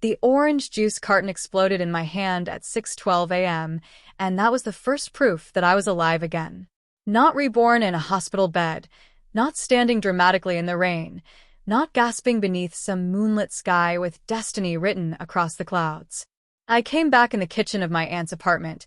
The orange juice carton exploded in my hand at 6:12 a.m., and that was the first proof that I was alive again. Not reborn in a hospital bed, not standing dramatically in the rain, not gasping beneath some moonlit sky with destiny written across the clouds. I came back in the kitchen of my aunt's apartment,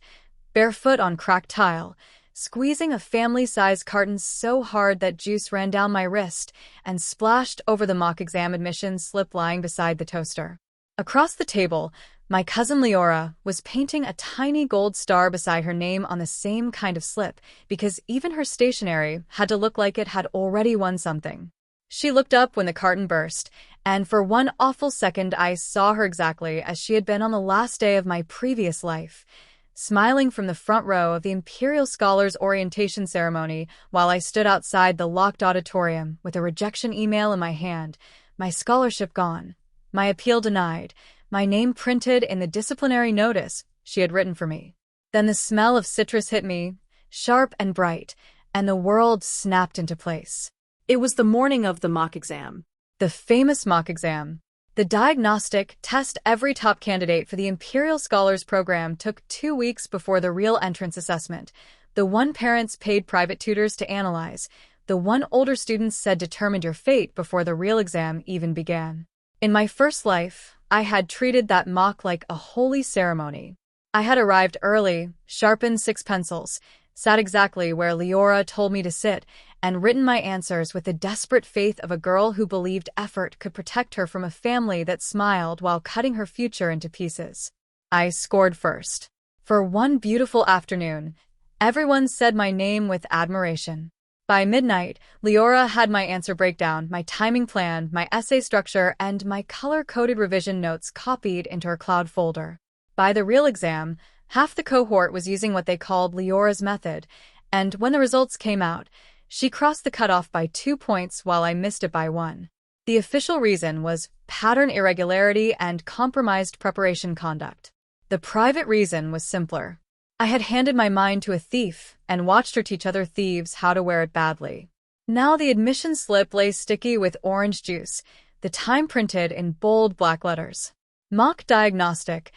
barefoot on cracked tile, squeezing a family-sized carton so hard that juice ran down my wrist and splashed over the mock exam admission slip lying beside the toaster. Across the table, my cousin Leora was painting a tiny gold star beside her name on the same kind of slip because even her stationery had to look like it had already won something. She looked up when the carton burst, and for one awful second I saw her exactly as she had been on the last day of my previous life, smiling from the front row of the Imperial Scholars Orientation Ceremony while I stood outside the locked auditorium with a rejection email in my hand, my scholarship gone, my appeal denied, my name printed in the disciplinary notice she had written for me. Then the smell of citrus hit me, sharp and bright, and the world snapped into place. It was the morning of the mock exam. The famous mock exam. The diagnostic test every top candidate for the Imperial Scholars Program took 2 weeks before the real entrance assessment, the one parents paid private tutors to analyze, the one older students said determined your fate before the real exam even began. In my first life, I had treated that mock like a holy ceremony. I had arrived early, sharpened 6 pencils, sat exactly where Leora told me to sit, and written my answers with the desperate faith of a girl who believed effort could protect her from a family that smiled while cutting her future into pieces. I scored first. For one beautiful afternoon, everyone said my name with admiration. By midnight, Leora had my answer breakdown, my timing plan, my essay structure, and my color-coded revision notes copied into her cloud folder. By the real exam, half the cohort was using what they called Leora's method, and when the results came out, she crossed the cutoff by 2 points while I missed it by 1. The official reason was pattern irregularity and compromised preparation conduct. The private reason was simpler. I had handed my mind to a thief and watched her teach other thieves how to wear it badly. Now the admission slip lay sticky with orange juice, the time printed in bold black letters. Mock diagnostic,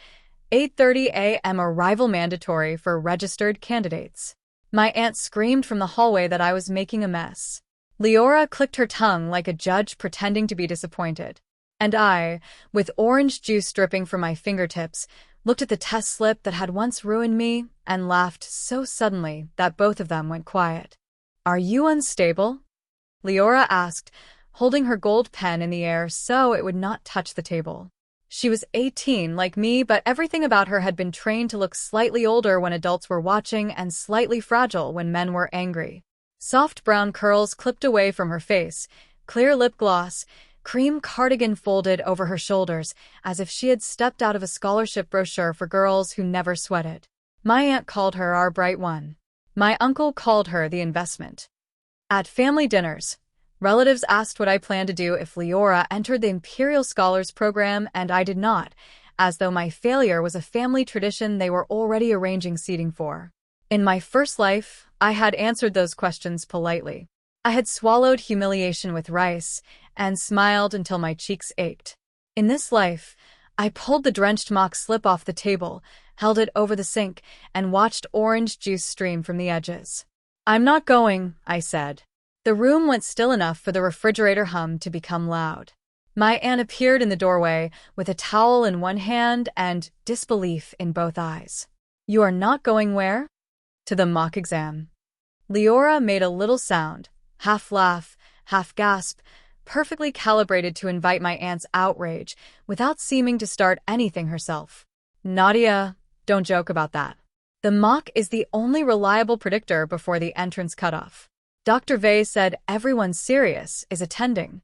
8:30 a.m. arrival mandatory for registered candidates. My aunt screamed from the hallway that I was making a mess. Leora clicked her tongue like a judge pretending to be disappointed. And I, with orange juice dripping from my fingertips, looked at the test slip that had once ruined me and laughed so suddenly that both of them went quiet. "Are you unstable?" Leora asked, holding her gold pen in the air so it would not touch the table. She was 18 like me, but everything about her had been trained to look slightly older when adults were watching and slightly fragile when men were angry. Soft brown curls clipped away from her face, clear lip gloss, cream cardigan folded over her shoulders, as if she had stepped out of a scholarship brochure for girls who never sweated. My aunt called her our bright one. My uncle called her the investment. At family dinners, relatives asked what I planned to do if Leora entered the Imperial Scholars Program and I did not, as though my failure was a family tradition they were already arranging seating for. In my first life, I had answered those questions politely. I had swallowed humiliation with rice and smiled until my cheeks ached. In this life, I pulled the drenched mock slip off the table, held it over the sink, and watched orange juice stream from the edges. "I'm not going," I said. The room went still enough for the refrigerator hum to become loud. My aunt appeared in the doorway with a towel in one hand and disbelief in both eyes. "You are not going where?" "To the mock exam." Leora made a little sound, half laugh, half gasp, perfectly calibrated to invite my aunt's outrage without seeming to start anything herself. "Nadia, don't joke about that. The mock is the only reliable predictor before the entrance cutoff. Dr. Vey said everyone serious is attending."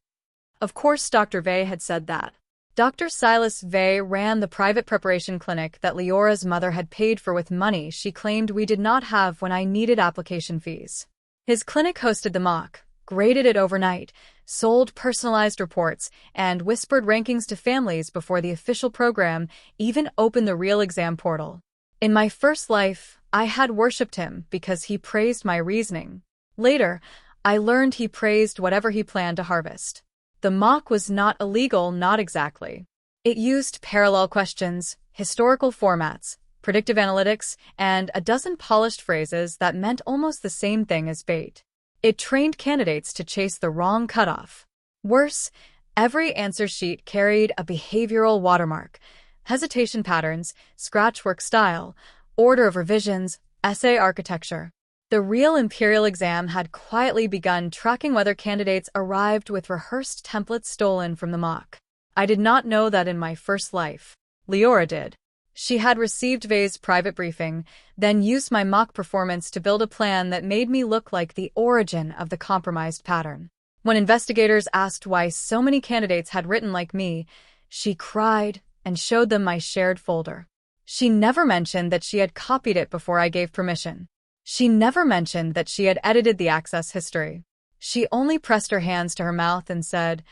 Of course Dr. Vey had said that. Dr. Silas Vey ran the private preparation clinic that Leora's mother had paid for with money she claimed we did not have when I needed application fees. His clinic hosted the mock, graded it overnight, sold personalized reports, and whispered rankings to families before the official program even opened the real exam portal. In my first life, I had worshipped him because he praised my reasoning. Later, I learned he praised whatever he planned to harvest. The mock was not illegal, not exactly. It used parallel questions, historical formats, predictive analytics, and a dozen polished phrases that meant almost the same thing as bait. It trained candidates to chase the wrong cutoff. Worse, every answer sheet carried a behavioral watermark, hesitation patterns, scratchwork style, order of revisions, essay architecture. The real Imperial exam had quietly begun tracking whether candidates arrived with rehearsed templates stolen from the mock. I did not know that in my first life. Leora did. She had received Vei's private briefing, then used my mock performance to build a plan that made me look like the origin of the compromised pattern. When investigators asked why so many candidates had written like me, she cried and showed them my shared folder. She never mentioned that she had copied it before I gave permission. She never mentioned that she had edited the access history. She only pressed her hands to her mouth and said,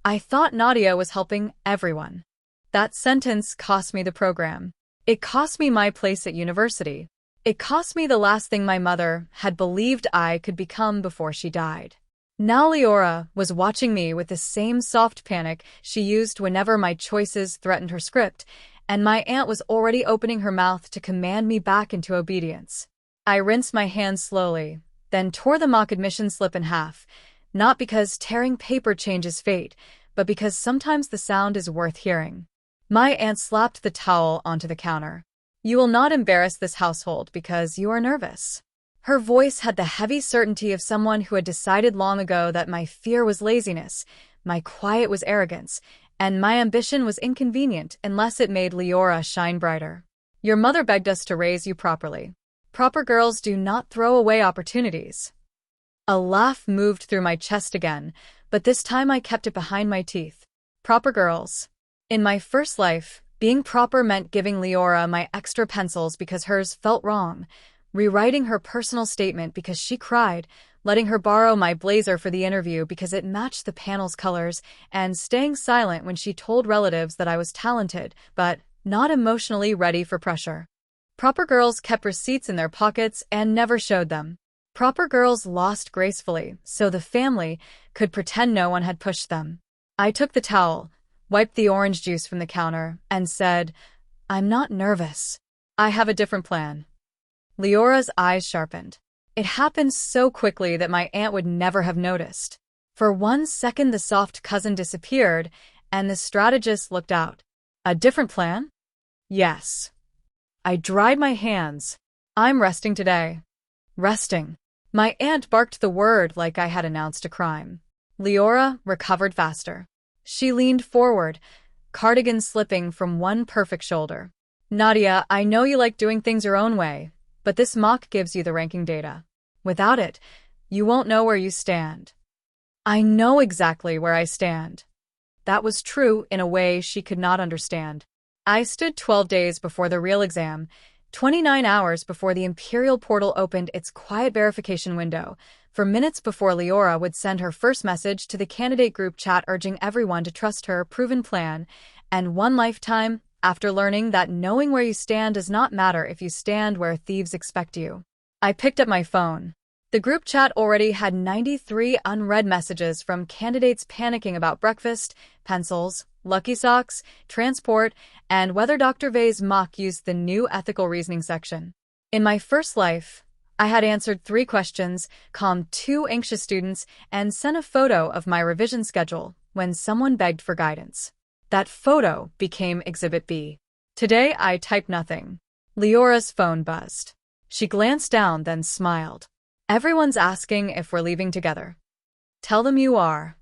"I thought Nadia was helping everyone." That sentence cost me the program. It cost me my place at university. It cost me the last thing my mother had believed I could become before she died. Now Leora was watching me with the same soft panic she used whenever my choices threatened her script, and my aunt was already opening her mouth to command me back into obedience. I rinsed my hands slowly, then tore the mock admission slip in half, not because tearing paper changes fate, but because sometimes the sound is worth hearing. My aunt slapped the towel onto the counter. "You will not embarrass this household because you are nervous." Her voice had the heavy certainty of someone who had decided long ago that my fear was laziness, my quiet was arrogance, and my ambition was inconvenient unless it made Leora shine brighter. "Your mother begged us to raise you properly. Proper girls do not throw away opportunities." A laugh moved through my chest again, but this time I kept it behind my teeth. Proper girls. In my first life, being proper meant giving Leora my extra pencils because hers felt wrong, rewriting her personal statement because she cried, letting her borrow my blazer for the interview because it matched the panel's colors, and staying silent when she told relatives that I was talented, but not emotionally ready for pressure. Proper girls kept receipts in their pockets and never showed them. Proper girls lost gracefully, so the family could pretend no one had pushed them. I took the towel, wiped the orange juice from the counter, and said, "I'm not nervous. I have a different plan." Leora's eyes sharpened. It happened so quickly that my aunt would never have noticed. For 1 second the soft cousin disappeared, and the strategist looked out. "A different plan?" "Yes." I dried my hands. "I'm resting today." Resting. My aunt barked the word like I had announced a crime. Leora recovered faster. She leaned forward, cardigan slipping from one perfect shoulder. "Nadia, I know you like doing things your own way, but this mock gives you the ranking data. Without it, you won't know where you stand." I know exactly where I stand. That was true in a way she could not understand. I stood 12 days before the real exam, 29 hours before the Imperial portal opened its quiet verification window, for minutes before Leora would send her first message to the candidate group chat urging everyone to trust her proven plan, and one lifetime after learning that knowing where you stand does not matter if you stand where thieves expect you. I picked up my phone. The group chat already had 93 unread messages from candidates panicking about breakfast, pencils, lucky socks, transport, and whether Dr. Vei's mock used the new ethical reasoning section. In my first life, I had answered 3 questions, calmed 2 anxious students, and sent a photo of my revision schedule when someone begged for guidance. That photo became Exhibit B. Today I typed nothing. Leora's phone buzzed. She glanced down, then smiled. "Everyone's asking if we're leaving together. Tell them you are.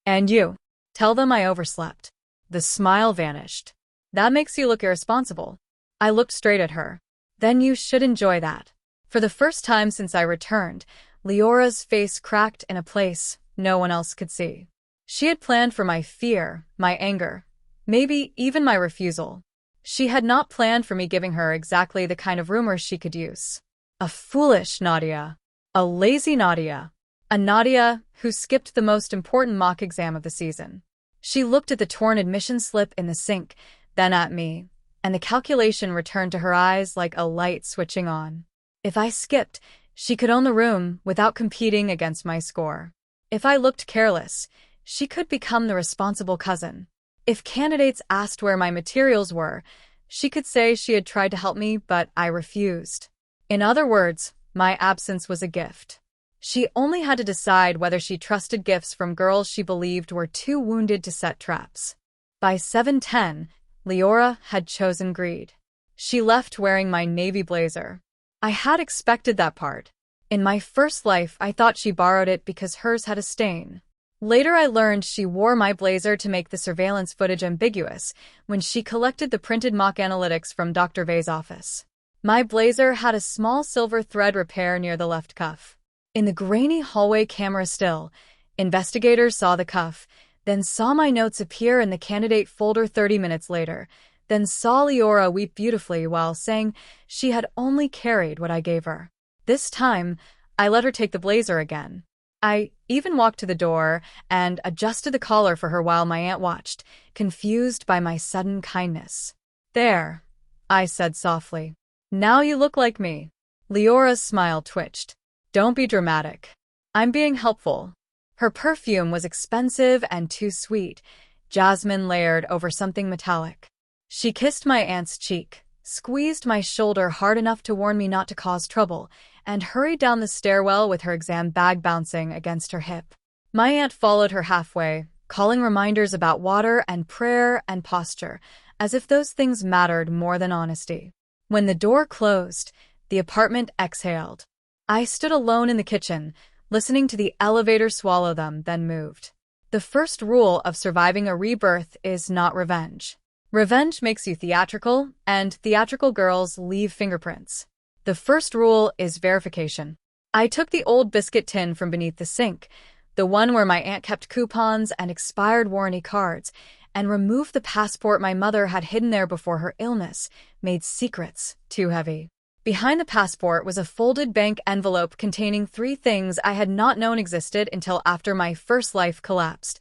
And you. Tell them I overslept." The smile vanished. "That makes you look irresponsible." I looked straight at her. "Then you should enjoy that." For the first time since I returned, Leora's face cracked in a place no one else could see. She had planned for my fear, my anger, maybe even my refusal. She had not planned for me giving her exactly the kind of rumors she could use. A foolish Nadia. A lazy Nadia. A Nadia who skipped the most important mock exam of the season. She looked at the torn admission slip in the sink, then at me, and the calculation returned to her eyes like a light switching on. If I skipped, she could own the room without competing against my score. If I looked careless, she could become the responsible cousin. If candidates asked where my materials were, she could say she had tried to help me, but I refused. In other words, my absence was a gift. She only had to decide whether she trusted gifts from girls she believed were too wounded to set traps. By 7:10, Leora had chosen greed. She left wearing my navy blazer. I had expected that part. In my first life, I thought she borrowed it because hers had a stain. Later, I learned she wore my blazer to make the surveillance footage ambiguous when she collected the printed mock analytics from Dr. V's office. My blazer had a small silver thread repair near the left cuff. In the grainy hallway camera still, investigators saw the cuff, then saw my notes appear in the candidate folder 30 minutes later, then saw Leora weep beautifully while saying she had only carried what I gave her. This time, I let her take the blazer again. I even walked to the door and adjusted the collar for her while my aunt watched, confused by my sudden kindness. "There," I said softly. "Now you look like me." Leora's smile twitched. "Don't be dramatic. I'm being helpful." Her perfume was expensive and too sweet, jasmine layered over something metallic. She kissed my aunt's cheek, squeezed my shoulder hard enough to warn me not to cause trouble, and hurried down the stairwell with her exam bag bouncing against her hip. My aunt followed her halfway, calling reminders about water and prayer and posture, as if those things mattered more than honesty. When the door closed, the apartment exhaled. I stood alone in the kitchen, listening to the elevator swallow them, then moved. The first rule of surviving a rebirth is not revenge. Revenge makes you theatrical, and theatrical girls leave fingerprints. The first rule is verification. I took the old biscuit tin from beneath the sink, the one where my aunt kept coupons and expired warranty cards, and removed the passport my mother had hidden there before her illness made secrets too heavy. Behind the passport was a folded bank envelope containing 3 things I had not known existed until after my first life collapsed.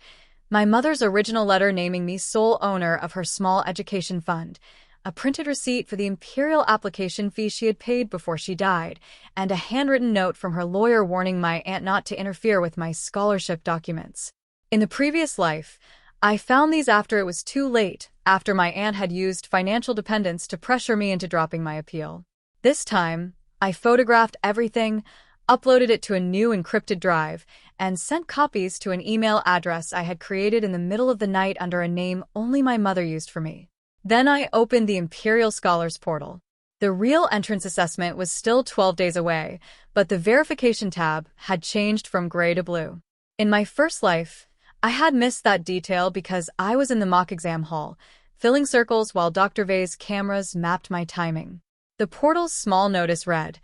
My mother's original letter naming me sole owner of her small education fund, a printed receipt for the imperial application fee she had paid before she died, and a handwritten note from her lawyer warning my aunt not to interfere with my scholarship documents. In the previous life, I found these after it was too late, after my aunt had used financial dependence to pressure me into dropping my appeal. This time, I photographed everything, uploaded it to a new encrypted drive, and sent copies to an email address I had created in the middle of the night under a name only my mother used for me. Then I opened the Imperial Scholars portal. The real entrance assessment was still 12 days away, but the verification tab had changed from gray to blue. In my first life, I had missed that detail because I was in the mock exam hall, filling circles while Dr. V's cameras mapped my timing. The portal's small notice read,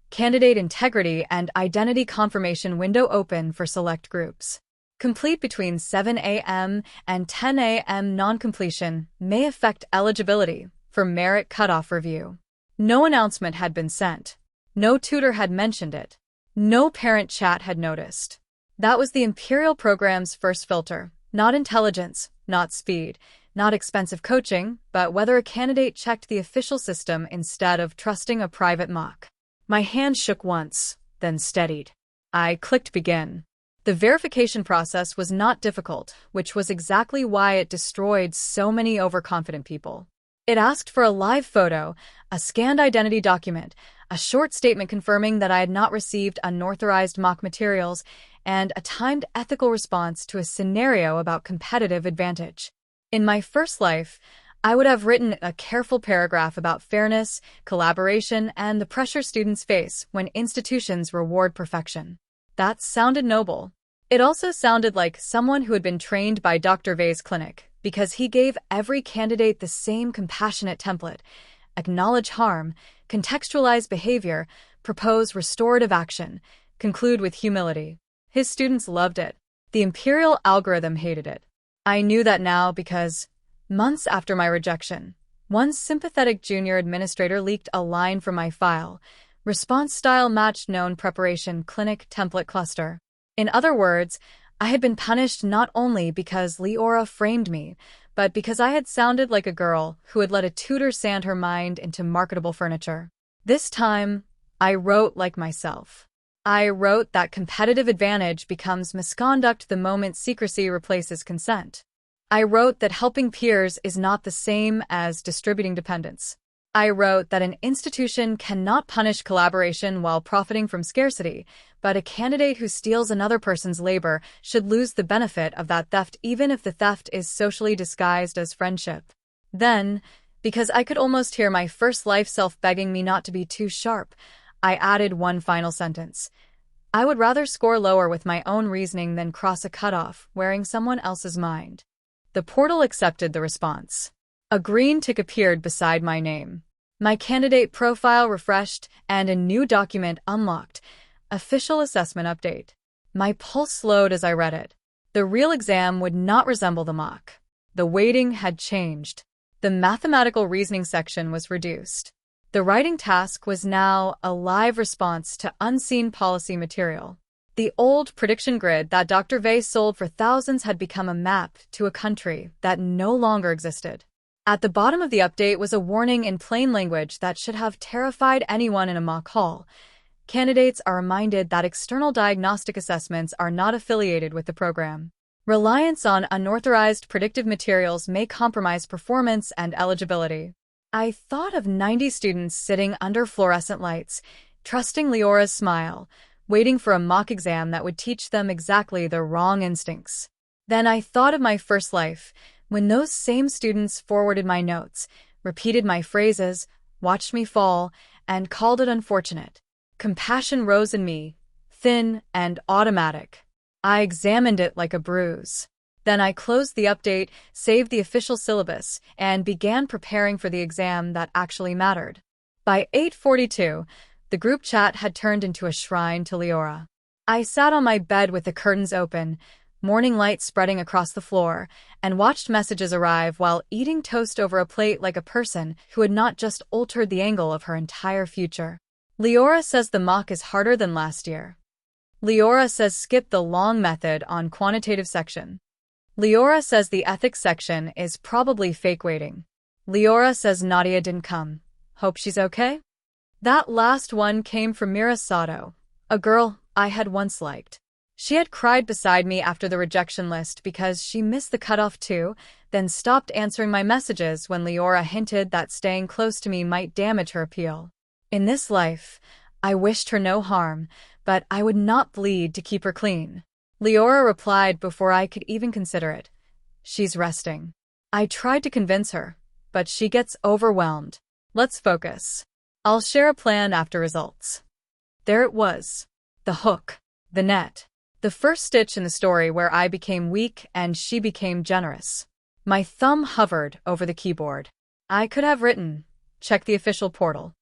"Candidate integrity and identity confirmation window open for select groups. Complete between 7 a.m. and 10 a.m. Non-completion may affect eligibility for merit cutoff review." No announcement had been sent. No tutor had mentioned it. No parent chat had noticed. That was the Imperial program's first filter. Not intelligence, not speed, not expensive coaching, but whether a candidate checked the official system instead of trusting a private mock. My hand shook once, then steadied. I clicked begin. The verification process was not difficult, which was exactly why it destroyed so many overconfident people. It asked for a live photo, a scanned identity document, a short statement confirming that I had not received unauthorized mock materials, and a timed ethical response to a scenario about competitive advantage. In my first life, I would have written a careful paragraph about fairness, collaboration, and the pressure students face when institutions reward perfection. That sounded noble. It also sounded like someone who had been trained by Dr. V's clinic, because he gave every candidate the same compassionate template: acknowledge harm, contextualize behavior, propose restorative action, conclude with humility. His students loved it. The Imperial algorithm hated it. I knew that now because, months after my rejection, one sympathetic junior administrator leaked a line from my file. Response style matched known preparation clinic template cluster. In other words, I had been punished not only because Leora framed me, but because I had sounded like a girl who had let a tutor sand her mind into marketable furniture. This time, I wrote like myself. I wrote that competitive advantage becomes misconduct the moment secrecy replaces consent. I wrote that helping peers is not the same as distributing dependence. I wrote that an institution cannot punish collaboration while profiting from scarcity, but a candidate who steals another person's labor should lose the benefit of that theft even if the theft is socially disguised as friendship. Then, because I could almost hear my first life self begging me not to be too sharp, I added one final sentence. I would rather score lower with my own reasoning than cross a cutoff wearing someone else's mind. The portal accepted the response. A green tick appeared beside my name. My candidate profile refreshed and a new document unlocked. Official assessment update. My pulse slowed as I read it. The real exam would not resemble the mock. The weighting had changed. The mathematical reasoning section was reduced. The writing task was now a live response to unseen policy material. The old prediction grid that Dr. Vey sold for thousands had become a map to a country that no longer existed. At the bottom of the update was a warning in plain language that should have terrified anyone in a mock hall. Candidates are reminded that external diagnostic assessments are not affiliated with the program. Reliance on unauthorized predictive materials may compromise performance and eligibility. I thought of 90 students sitting under fluorescent lights, trusting Leora's smile, waiting for a mock exam that would teach them exactly their wrong instincts. Then I thought of my first life, when those same students forwarded my notes, repeated my phrases, watched me fall, and called it unfortunate. Compassion rose in me, thin and automatic. I examined it like a bruise. Then I closed the update, saved the official syllabus, and began preparing for the exam that actually mattered. By 8:42, the group chat had turned into a shrine to Leora. I sat on my bed with the curtains open, morning light spreading across the floor, and watched messages arrive while eating toast over a plate like a person who had not just altered the angle of her entire future. Leora says the mock is harder than last year. Leora says skip the long method on quantitative section. Leora says the ethics section is probably fake waiting. Leora says Nadia didn't come. Hope she's okay? That last one came from Mira Sato, a girl I had once liked. She had cried beside me after the rejection list because she missed the cutoff too, then stopped answering my messages when Leora hinted that staying close to me might damage her appeal. In this life, I wished her no harm, but I would not bleed to keep her clean. Leora replied before I could even consider it. She's resting. I tried to convince her, but she gets overwhelmed. Let's focus. I'll share a plan after results. There it was. The hook. The net. The first stitch in the story where I became weak and she became generous. My thumb hovered over the keyboard. I could have written, check the official portal.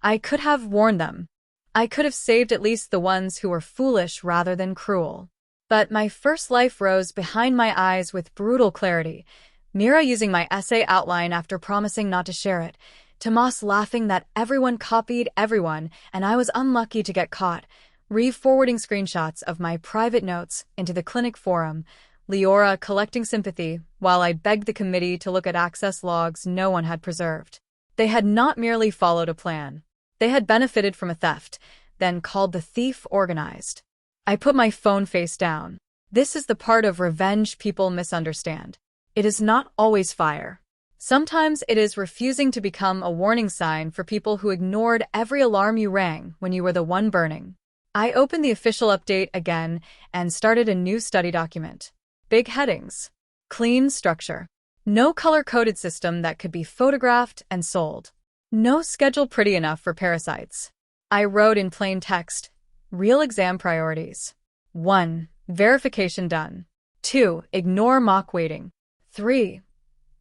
I could have warned them. I could have saved at least the ones who were foolish rather than cruel. But my first life rose behind my eyes with brutal clarity. Mira using my essay outline after promising not to share it. Tomas laughing that everyone copied everyone and I was unlucky to get caught. Reeve forwarding screenshots of my private notes into the clinic forum. Leora collecting sympathy while I begged the committee to look at access logs no one had preserved. They had not merely followed a plan. They had benefited from a theft, then called the thief organized. I put my phone face down. This is the part of revenge people misunderstand. It is not always fire. Sometimes it is refusing to become a warning sign for people who ignored every alarm you rang when you were the one burning. I opened the official update again and started a new study document. Big headings. Clean structure. No color-coded system that could be photographed and sold. No schedule pretty enough for parasites. I wrote in plain text, real exam priorities. 1. Verification done. 2. Ignore mock waiting. 3.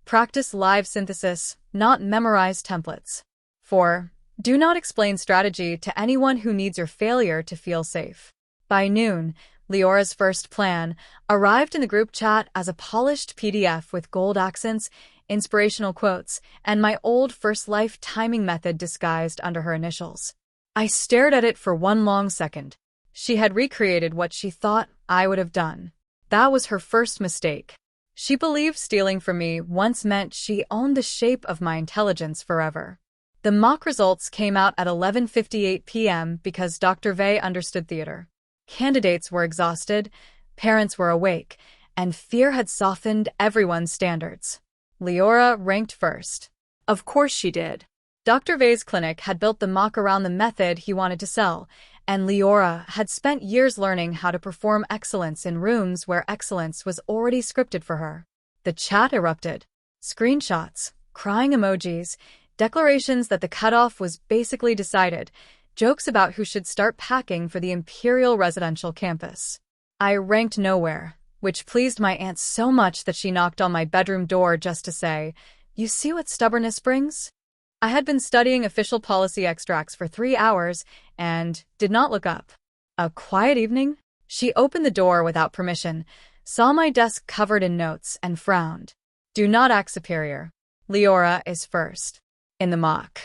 Practice live synthesis, not memorize templates. 4. Do not explain strategy to anyone who needs your failure to feel safe. By noon, Leora's first plan arrived in the group chat as a polished PDF with gold accents, inspirational quotes, and my old first life timing method disguised under her initials. I stared at it for one long second. She had recreated what she thought I would have done. That was her first mistake. She believed stealing from me once meant she owned the shape of my intelligence forever. The mock results came out at 11:58 p.m. because Dr. Vey understood theater. Candidates were exhausted, parents were awake, and fear had softened everyone's standards. Leora ranked first. Of course she did. Dr. Vei's clinic had built the mock around the method he wanted to sell, and Leora had spent years learning how to perform excellence in rooms where excellence was already scripted for her. The chat erupted. Screenshots, crying emojis, declarations that the cutoff was basically decided, jokes about who should start packing for the Imperial residential campus. I ranked nowhere, which pleased my aunt so much that she knocked on my bedroom door just to say, "You see what stubbornness brings?" I had been studying official policy extracts for 3 hours and did not look up. A quiet evening? She opened the door without permission, saw my desk covered in notes, and frowned. "Do not act superior. Leora is first. In the mock.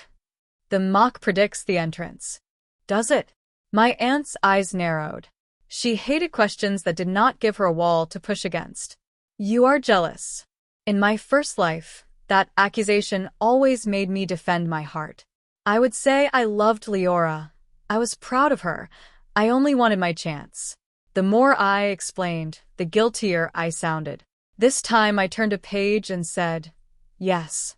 The mock predicts the entrance." "Does it?" My aunt's eyes narrowed. She hated questions that did not give her a wall to push against. "You are jealous." In my first life, that accusation always made me defend my heart. I would say I loved Leora. I was proud of her. I only wanted my chance. The more I explained, the guiltier I sounded. This time I turned a page and said, "Yes."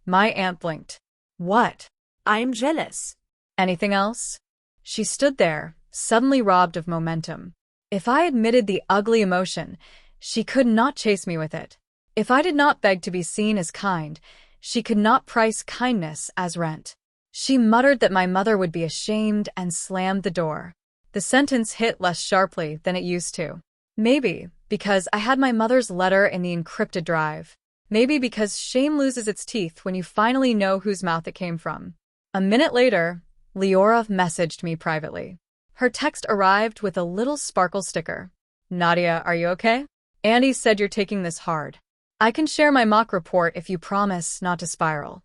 My aunt blinked. "What?" "I am jealous." "Anything else?" She stood there, suddenly robbed of momentum. If I admitted the ugly emotion, she could not chase me with it. If I did not beg to be seen as kind, she could not price kindness as rent. She muttered that my mother would be ashamed and slammed the door. The sentence hit less sharply than it used to. Maybe because I had my mother's letter in the encrypted drive. Maybe because shame loses its teeth when you finally know whose mouth it came from. A minute later, Leora messaged me privately. Her text arrived with a little sparkle sticker. "Nadia, are you okay? Andy said you're taking this hard. I can share my mock report if you promise not to spiral."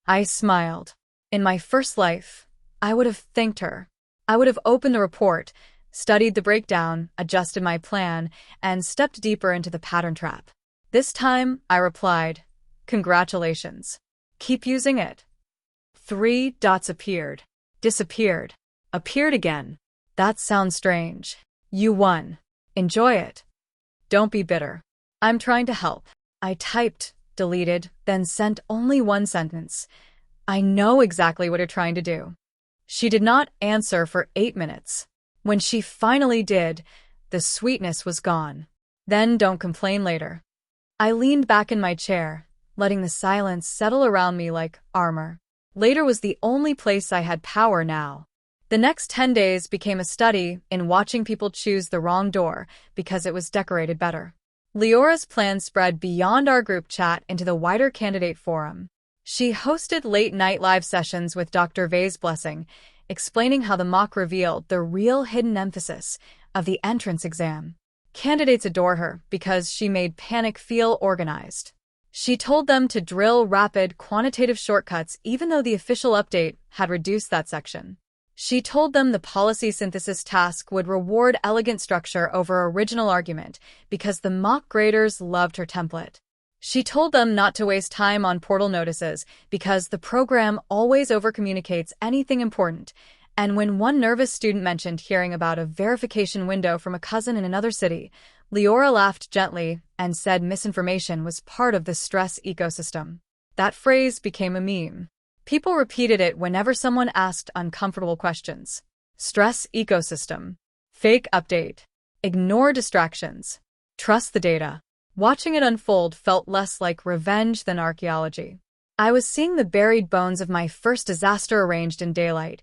I smiled. In my first life, I would have thanked her. I would have opened the report, studied the breakdown, adjusted my plan, and stepped deeper into the pattern trap. This time, I replied, "Congratulations. Keep using it." 3 dots appeared, disappeared, appeared again. That sounds strange. You won. Enjoy it. Don't be bitter. I'm trying to help. I typed, deleted, then sent only one sentence. "I know exactly what you're trying to do." She did not answer for 8 minutes. When she finally did, the sweetness was gone. "Then don't complain later." I leaned back in my chair, letting the silence settle around me like armor. Later was the only place I had power now. The next 10 days became a study in watching people choose the wrong door because it was decorated better. Leora's plan spread beyond our group chat into the wider candidate forum. She hosted late-night live sessions with Dr. Vei's blessing, explaining how the mock revealed the real hidden emphasis of the entrance exam. Candidates adore her because she made panic feel organized. She told them to drill rapid, quantitative shortcuts even though the official update had reduced that section. She told them the policy synthesis task would reward elegant structure over original argument because the mock graders loved her template. She told them not to waste time on portal notices because the program always overcommunicates anything important, and when one nervous student mentioned hearing about a verification window from a cousin in another city, Leora laughed gently and said misinformation was part of the stress ecosystem. That phrase became a meme. People repeated it whenever someone asked uncomfortable questions. Stress ecosystem. Fake update. Ignore distractions. Trust the data. Watching it unfold felt less like revenge than archaeology. I was seeing the buried bones of my first disaster arranged in daylight,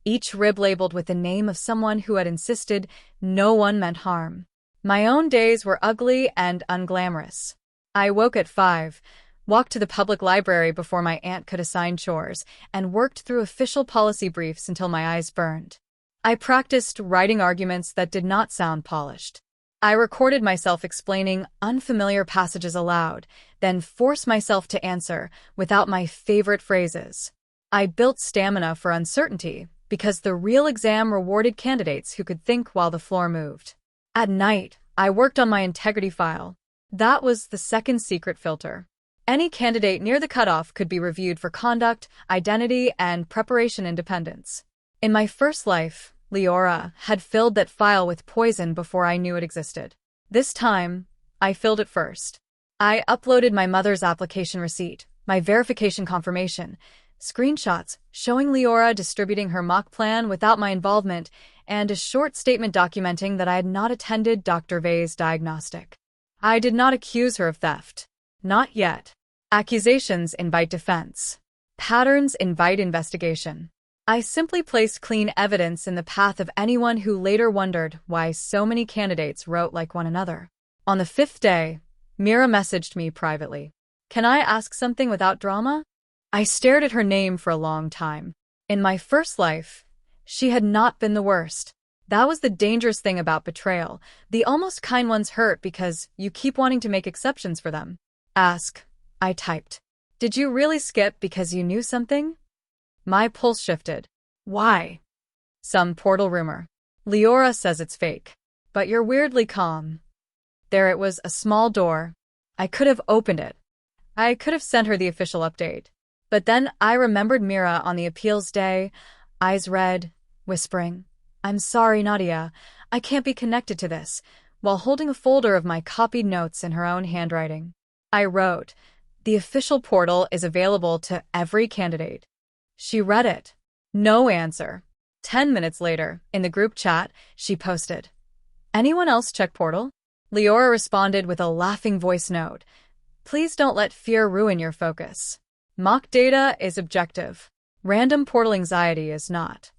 each rib labeled with the name of someone who had insisted no one meant harm. My own days were ugly and unglamorous. I woke at 5, walked to the public library before my aunt could assign chores, and worked through official policy briefs until my eyes burned. I practiced writing arguments that did not sound polished. I recorded myself explaining unfamiliar passages aloud, then forced myself to answer without my favorite phrases. I built stamina for uncertainty because the real exam rewarded candidates who could think while the floor moved. At night, I worked on my integrity file. That was the second secret filter. Any candidate near the cutoff could be reviewed for conduct, identity, and preparation independence. In my first life, Leora had filled that file with poison before I knew it existed. This time, I filled it first. I uploaded my mother's application receipt, my verification confirmation, screenshots showing Leora distributing her mock plan without my involvement, and a short statement documenting that I had not attended Dr. Vei's diagnostic. I did not accuse her of theft. Not yet. Accusations invite defense. Patterns invite investigation. I simply placed clean evidence in the path of anyone who later wondered why so many candidates wrote like one another. On the 5th day, Mira messaged me privately. "Can I ask something without drama?" I stared at her name for a long time. In my first life, she had not been the worst. That was the dangerous thing about betrayal. The almost kind ones hurt because you keep wanting to make exceptions for them. "Ask," I typed. "Did you really skip because you knew something?" My pulse shifted. Why? Some portal rumor. Leora says it's fake. But you're weirdly calm. There it was, a small door. I could have opened it. I could have sent her the official update. But then I remembered Mira on the appeals day, eyes red, whispering, "I'm sorry, Nadia. I can't be connected to this," while holding a folder of my copied notes in her own handwriting. I wrote, "The official portal is available to every candidate." She read it. No answer. 10 minutes later, in the group chat, she posted, "Anyone else check portal?" Leora responded with a laughing voice note, "Please don't let fear ruin your focus. Mock data is objective. Random portal anxiety is not."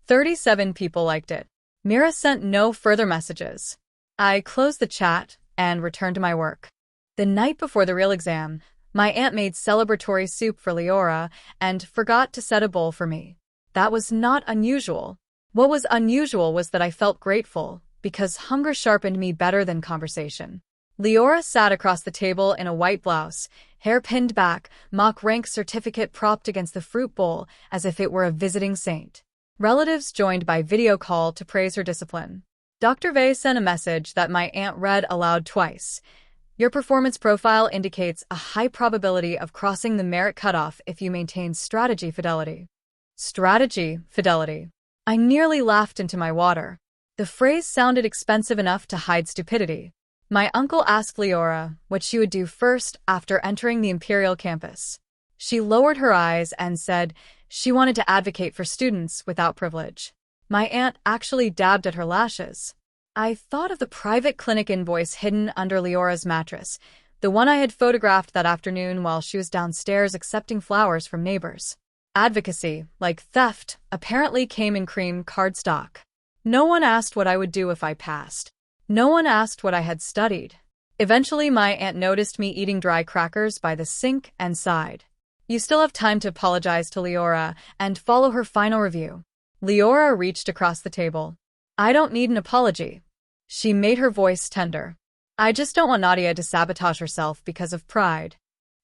37 people liked it. Mira sent no further messages. I closed the chat and returned to my work. The night before the real exam, my aunt made celebratory soup for Leora and forgot to set a bowl for me. That was not unusual. What was unusual was that I felt grateful, because hunger sharpened me better than conversation. Leora sat across the table in a white blouse, hair pinned back, mock rank certificate propped against the fruit bowl as if it were a visiting saint. Relatives joined by video call to praise her discipline. Dr. Vei sent a message that my aunt read aloud twice. "Your performance profile indicates a high probability of crossing the merit cutoff if you maintain strategy fidelity." Strategy fidelity. I nearly laughed into my water. The phrase sounded expensive enough to hide stupidity. My uncle asked Leora what she would do first after entering the Imperial campus. She lowered her eyes and said she wanted to advocate for students without privilege. My aunt actually dabbed at her lashes. I thought of the private clinic invoice hidden under Leora's mattress, the one I had photographed that afternoon while she was downstairs accepting flowers from neighbors. Advocacy, like theft, apparently came in cream cardstock. No one asked what I would do if I passed. No one asked what I had studied. Eventually, my aunt noticed me eating dry crackers by the sink and sighed. "You still have time to apologize to Leora and follow her final review." Leora reached across the table. "I don't need an apology." She made her voice tender. "I just don't want Nadia to sabotage herself because of pride."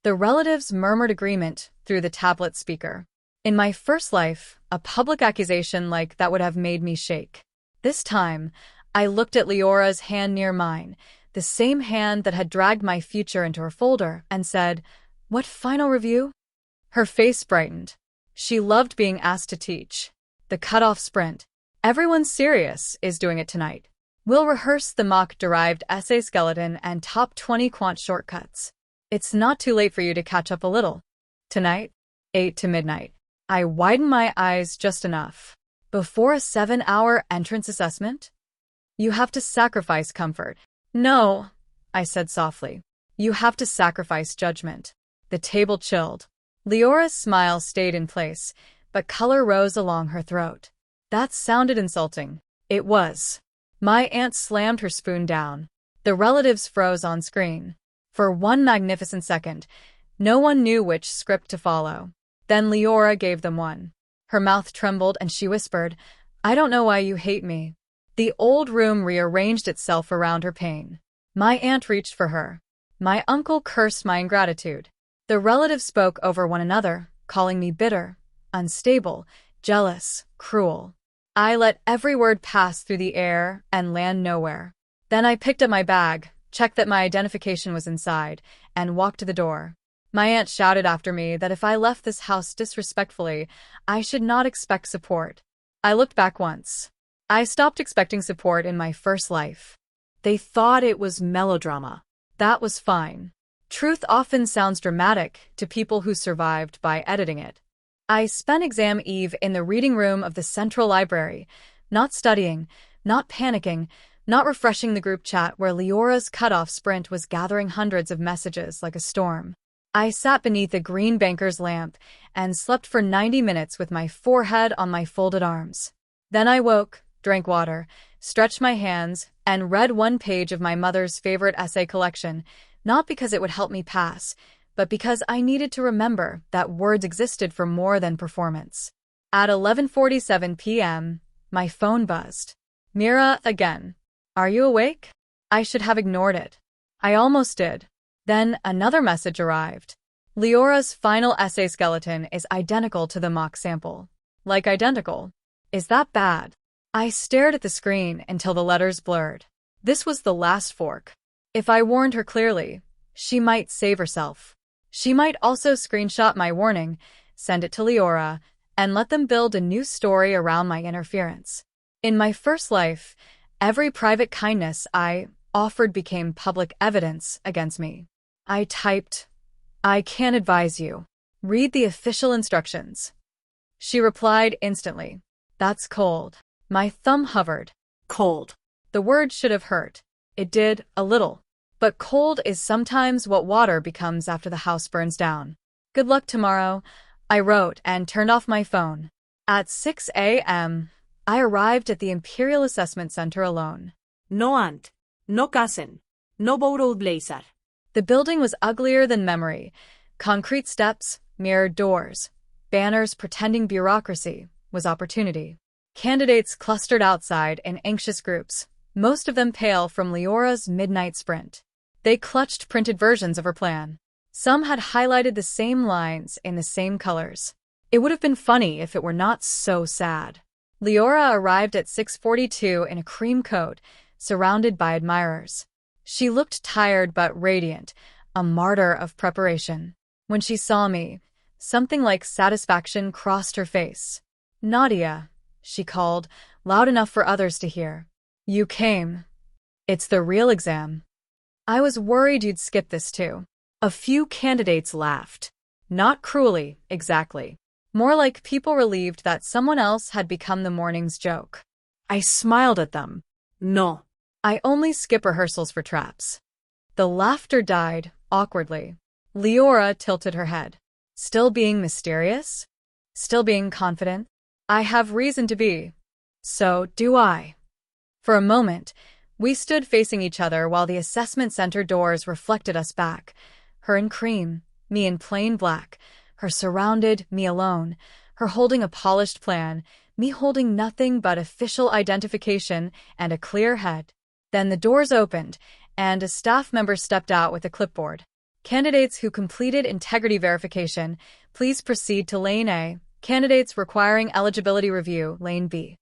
The relatives murmured agreement through the tablet speaker. In my first life, a public accusation like that would have made me shake. This time, I looked at Leora's hand near mine, the same hand that had dragged my future into her folder, and said, "What final review?" Her face brightened. She loved being asked to teach. The cutoff sprint. "Everyone serious is doing it tonight. We'll rehearse the mock-derived essay skeleton and top 20 quant shortcuts. It's not too late for you to catch up a little. Tonight, 8 to midnight." I widened my eyes just enough. Before a 7-hour entrance assessment? You have to sacrifice comfort. "No," I said softly. "You have to sacrifice judgment." The table chilled. Leora's smile stayed in place, but color rose along her throat. That sounded insulting. It was. My aunt slammed her spoon down. The relatives froze on screen. For one magnificent second, no one knew which script to follow. Then Leora gave them one. Her mouth trembled and she whispered, "I don't know why you hate me." The old room rearranged itself around her pain. My aunt reached for her. My uncle cursed my ingratitude. The relatives spoke over one another, calling me bitter, unstable, jealous, cruel. I let every word pass through the air and land nowhere. Then I picked up my bag, checked that my identification was inside, and walked to the door. My aunt shouted after me that if I left this house disrespectfully, I should not expect support. I looked back once. I stopped expecting support in my first life. They thought it was melodrama. That was fine. Truth often sounds dramatic to people who survived by editing it. I spent exam eve in the reading room of the Central Library, not studying, not panicking, not refreshing the group chat where Leora's cutoff sprint was gathering hundreds of messages like a storm. I sat beneath a green banker's lamp and slept for 90 minutes with my forehead on my folded arms. Then I woke, drank water, stretched my hands, and read one page of my mother's favorite essay collection, not because it would help me pass, but because I needed to remember that words existed for more than performance. At 11:47 p.m., my phone buzzed. Mira, again. Are you awake? I should have ignored it. I almost did. Then another message arrived. Leora's final essay skeleton is identical to the mock sample. Like identical. Is that bad? I stared at the screen until the letters blurred. This was the last fork. If I warned her clearly, she might save herself. She might also screenshot my warning, send it to Leora, and let them build a new story around my interference. In my first life, every private kindness I offered became public evidence against me. I typed, "I can't advise you. Read the official instructions." She replied instantly, "That's cold." My thumb hovered. Cold. The word should have hurt. It did, a little. But cold is sometimes what water becomes after the house burns down. Good luck tomorrow, I wrote and turned off my phone. At 6 a.m., I arrived at the Imperial Assessment Center alone. No aunt. No cousin. No borrowed blazer. The building was uglier than memory. Concrete steps, mirrored doors. Banners pretending bureaucracy was opportunity. Candidates clustered outside in anxious groups, most of them pale from Leora's midnight sprint. They clutched printed versions of her plan. Some had highlighted the same lines in the same colors. It would have been funny if it were not so sad. Leora arrived at 6:42 in a cream coat, surrounded by admirers. She looked tired but radiant, a martyr of preparation. When she saw me, something like satisfaction crossed her face. "Nadia," she called, loud enough for others to hear. "You came. It's the real exam." I was worried you'd skip this too. A few candidates laughed. Not cruelly, exactly. More like people relieved that someone else had become the morning's joke. I smiled at them. No. I only skip rehearsals for traps. The laughter died, awkwardly. Leora tilted her head. Still being mysterious? Still being confident? I have reason to be. So do I. For a moment, we stood facing each other while the assessment center doors reflected us back. Her in cream, me in plain black. Her surrounded, me alone. Her holding a polished plan, me holding nothing but official identification and a clear head. Then the doors opened, and a staff member stepped out with a clipboard. "Candidates who completed integrity verification, please proceed to Lane A. Candidates requiring eligibility review, Lane B."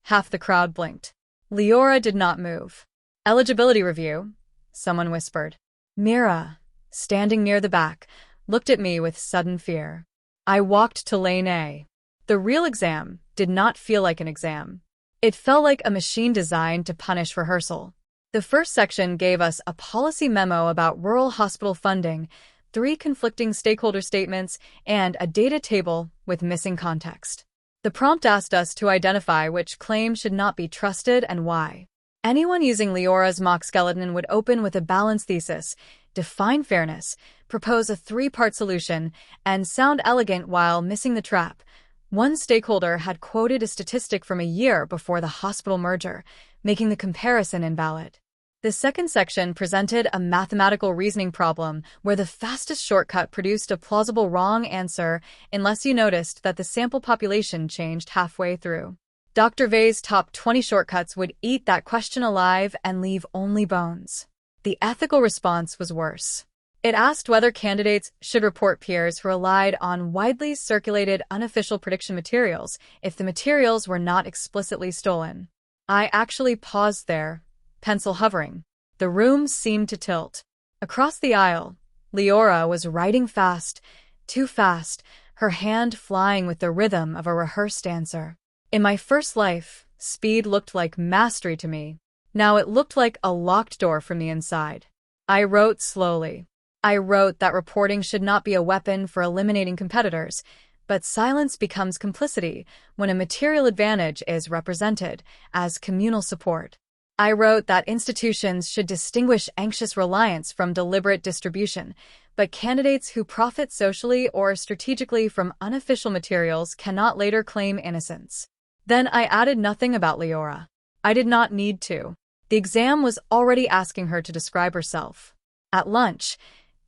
Half the crowd blinked. Leora did not move. "Eligibility review," someone whispered. Mira, standing near the back, looked at me with sudden fear. I walked to Lane A. The real exam did not feel like an exam. It felt like a machine designed to punish rehearsal. The first section gave us a policy memo about rural hospital funding, 3 conflicting stakeholder statements, and a data table with missing context. The prompt asked us to identify which claim should not be trusted and why. Anyone using Leora's mock skeleton would open with a balanced thesis, define fairness, propose a 3-part solution, and sound elegant while missing the trap. One stakeholder had quoted a statistic from a year before the hospital merger, making the comparison invalid. The second section presented a mathematical reasoning problem where the fastest shortcut produced a plausible wrong answer unless you noticed that the sample population changed halfway through. Dr. Vei's top 20 shortcuts would eat that question alive and leave only bones. The ethical response was worse. It asked whether candidates should report peers who relied on widely circulated unofficial prediction materials if the materials were not explicitly stolen. I actually paused there, pencil hovering. The room seemed to tilt. Across the aisle, Leora was writing fast, too fast, her hand flying with the rhythm of a rehearsed answer. In my first life, speed looked like mastery to me. Now it looked like a locked door from the inside. I wrote slowly. I wrote that reporting should not be a weapon for eliminating competitors, but silence becomes complicity when a material advantage is represented as communal support. I wrote that institutions should distinguish anxious reliance from deliberate distribution, but candidates who profit socially or strategically from unofficial materials cannot later claim innocence. Then I added nothing about Leora. I did not need to. The exam was already asking her to describe herself. At lunch,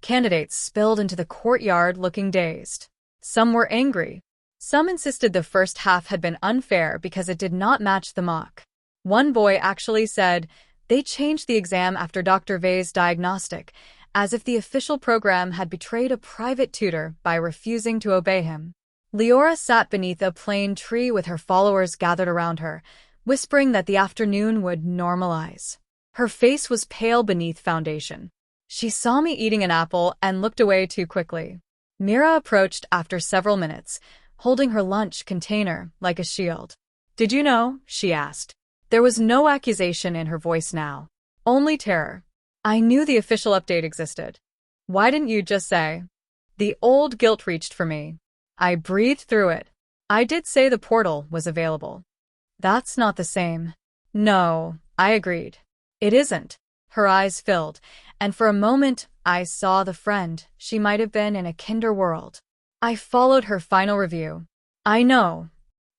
candidates spilled into the courtyard looking dazed. Some were angry. Some insisted the first half had been unfair because it did not match the mock. One boy actually said they changed the exam after Dr. Vei's diagnostic, as if the official program had betrayed a private tutor by refusing to obey him. Leora sat beneath a plane tree with her followers gathered around her, whispering that the afternoon would normalize. Her face was pale beneath foundation. She saw me eating an apple and looked away too quickly. Mira approached after several minutes, holding her lunch container like a shield. "Did you know?" she asked. There was no accusation in her voice now, only terror. "I knew the official update existed. Why didn't you just say?" The old guilt reached for me. I breathed through it. "I did say the portal was available." "That's not the same." "No," I agreed. "It isn't." Her eyes filled, and for a moment I saw the friend she might have been in a kinder world. I followed her final review. "I know.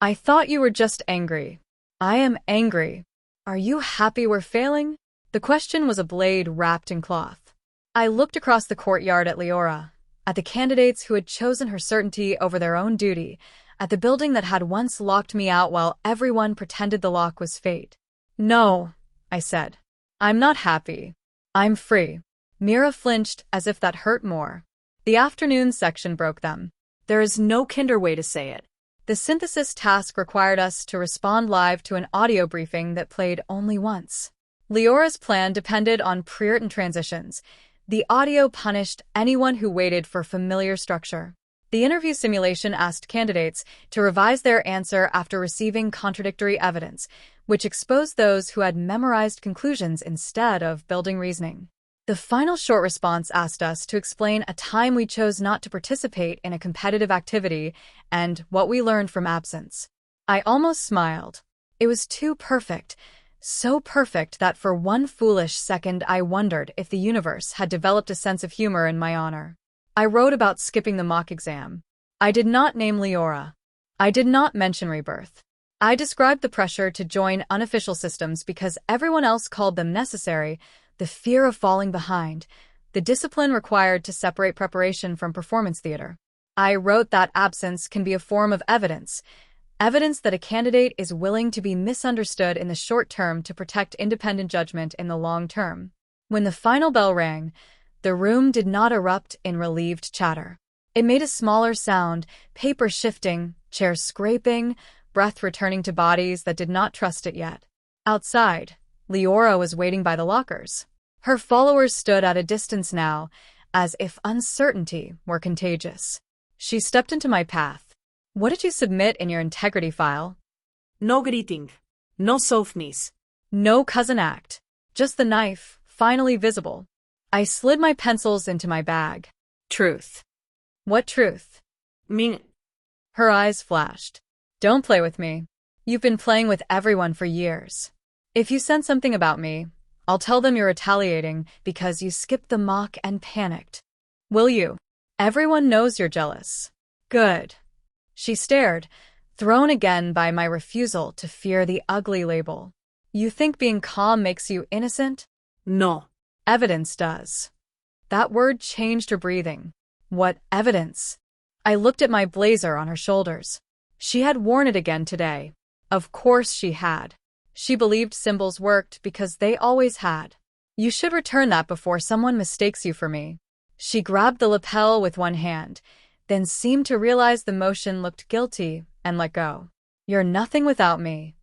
I thought you were just angry." "I am angry. Are you happy we're failing?" The question was a blade wrapped in cloth. I looked across the courtyard at Leora, at the candidates who had chosen her certainty over their own duty, at the building that had once locked me out while everyone pretended the lock was fate. "No," I said. "I'm not happy. I'm free." Mira flinched as if that hurt more. The afternoon section broke them. There is no kinder way to say it. The synthesis task required us to respond live to an audio briefing that played only once. Leora's plan depended on pre-written transitions. The audio punished anyone who waited for familiar structure. The interview simulation asked candidates to revise their answer after receiving contradictory evidence, which exposed those who had memorized conclusions instead of building reasoning. The final short response asked us to explain a time we chose not to participate in a competitive activity and what we learned from absence. I almost smiled. It was too perfect, so perfect that for one foolish second I wondered if the universe had developed a sense of humor in my honor. I wrote about skipping the mock exam. I did not name Leora. I did not mention Rebirth. I described the pressure to join unofficial systems because everyone else called them necessary, the fear of falling behind, the discipline required to separate preparation from performance theater. I wrote that absence can be a form of evidence that a candidate is willing to be misunderstood in the short term to protect independent judgment in the long term. When the final bell rang, the room did not erupt in relieved chatter. It made a smaller sound, paper shifting, chairs scraping, breath returning to bodies that did not trust it yet. Outside, Leora was waiting by the lockers. Her followers stood at a distance now, as if uncertainty were contagious. She stepped into my path. "What did you submit in your integrity file?" No greeting. No softness. No cousin act. Just the knife, finally visible. I slid my pencils into my bag. Truth. "What truth?" Mean. Her eyes flashed. "Don't play with me. You've been playing with everyone for years. If you sense something about me, I'll tell them you're retaliating because you skipped the mock and panicked. Will you? Everyone knows you're jealous." "Good." She stared, thrown again by my refusal to fear the ugly label. "You think being calm makes you innocent?" No. "Evidence does." That word changed her breathing. "What evidence?" I looked at my blazer on her shoulders. She had worn it again today. Of course she had. She believed symbols worked because they always had. "You should return that before someone mistakes you for me." She grabbed the lapel with one hand, then seemed to realize the motion looked guilty and let go. "You're nothing without me."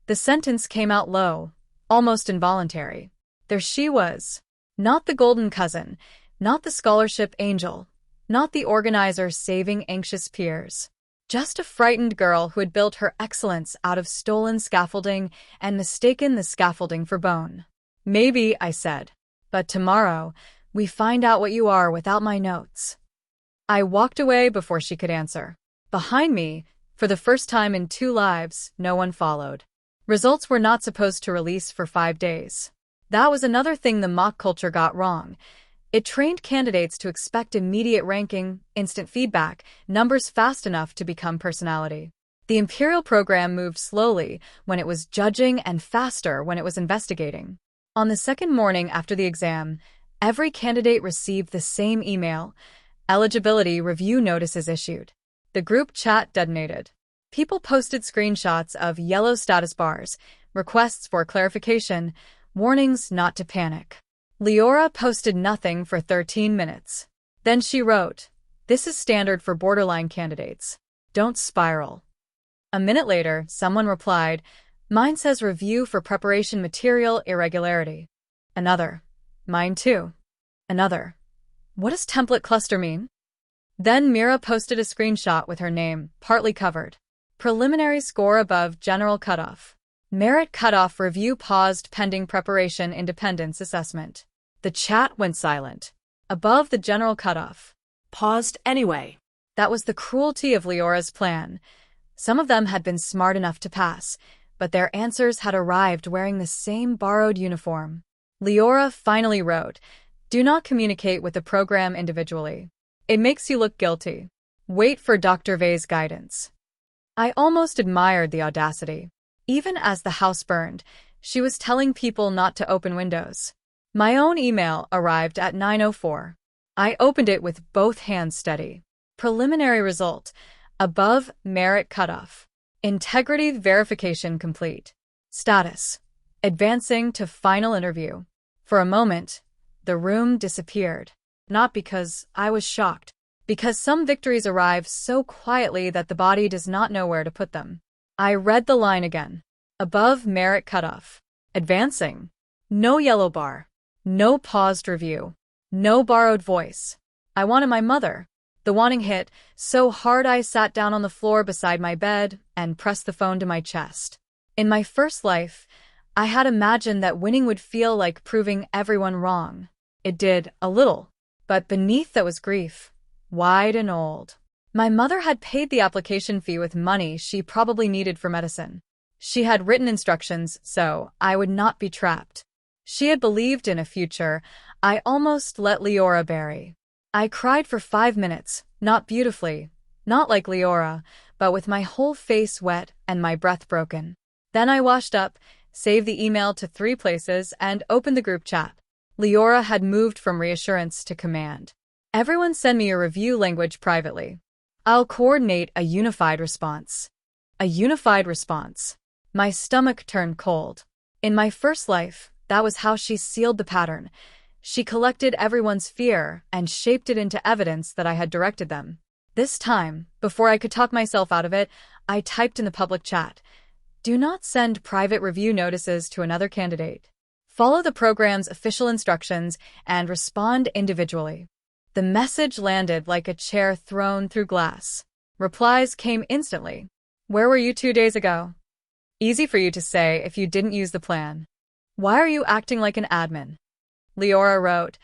The sentence came out low, almost involuntary. There she was. Not the golden cousin, not the scholarship angel, not the organizer saving anxious peers. Just a frightened girl who had built her excellence out of stolen scaffolding and mistaken the scaffolding for bone. Maybe, I said. But tomorrow, we find out what you are without my notes. I walked away before she could answer. Behind me, for the first time in 2 lives, no one followed. Results were not supposed to release for 5 days. That was another thing the mock culture got wrong. It trained candidates to expect immediate ranking, instant feedback, numbers fast enough to become personality. The Imperial program moved slowly when it was judging and faster when it was investigating. On the second morning after the exam, every candidate received the same email: eligibility review notices issued. The group chat detonated. People posted screenshots of yellow status bars, requests for clarification, warnings not to panic. Leora posted nothing for 13 minutes. Then she wrote, "This is standard for borderline candidates. Don't spiral." A minute later, someone replied, "Mine says review for preparation material irregularity." Another, "Mine too." Another, "What does template cluster mean?" Then Mira posted a screenshot with her name, partly covered. Preliminary score above general cutoff. Merit cutoff review paused pending preparation independence assessment. The chat went silent. Above the general cutoff. Paused anyway. That was the cruelty of Leora's plan. Some of them had been smart enough to pass, but their answers had arrived wearing the same borrowed uniform. Leora finally wrote, "Do not communicate with the program individually. It makes you look guilty. Wait for Dr. Vei's guidance." I almost admired the audacity. Even as the house burned, she was telling people not to open windows. My own email arrived at 9:04. I opened it with both hands steady. Preliminary result: above merit cutoff. Integrity verification complete. Status: advancing to final interview. For a moment, the room disappeared. Not because I was shocked, because some victories arrive so quietly that the body does not know where to put them. I read the line again. Above merit cutoff. Advancing. No yellow bar. No paused review. No borrowed voice. I wanted my mother. The wanting hit so hard I sat down on the floor beside my bed and pressed the phone to my chest. In my first life, I had imagined that winning would feel like proving everyone wrong. It did, a little. But beneath that was grief, wide and old. My mother had paid the application fee with money she probably needed for medicine. She had written instructions so I would not be trapped. She had believed in a future I almost let Leora bury. I cried for 5 minutes, not beautifully, not like Leora, but with my whole face wet and my breath broken. Then I washed up, saved the email to 3 places, and opened the group chat. Leora had moved from reassurance to command. "Everyone send me a review language privately. I'll coordinate a unified response." A unified response. My stomach turned cold. In my first life, that was how she sealed the pattern. She collected everyone's fear and shaped it into evidence that I had directed them. This time, before I could talk myself out of it, I typed in the public chat, "Do not send private review notices to another candidate. Follow the program's official instructions and respond individually." The message landed like a chair thrown through glass. Replies came instantly. "Where were you 2 days ago?" Easy for you to say if you didn't use the plan. "Why are you acting like an admin?" Leora wrote,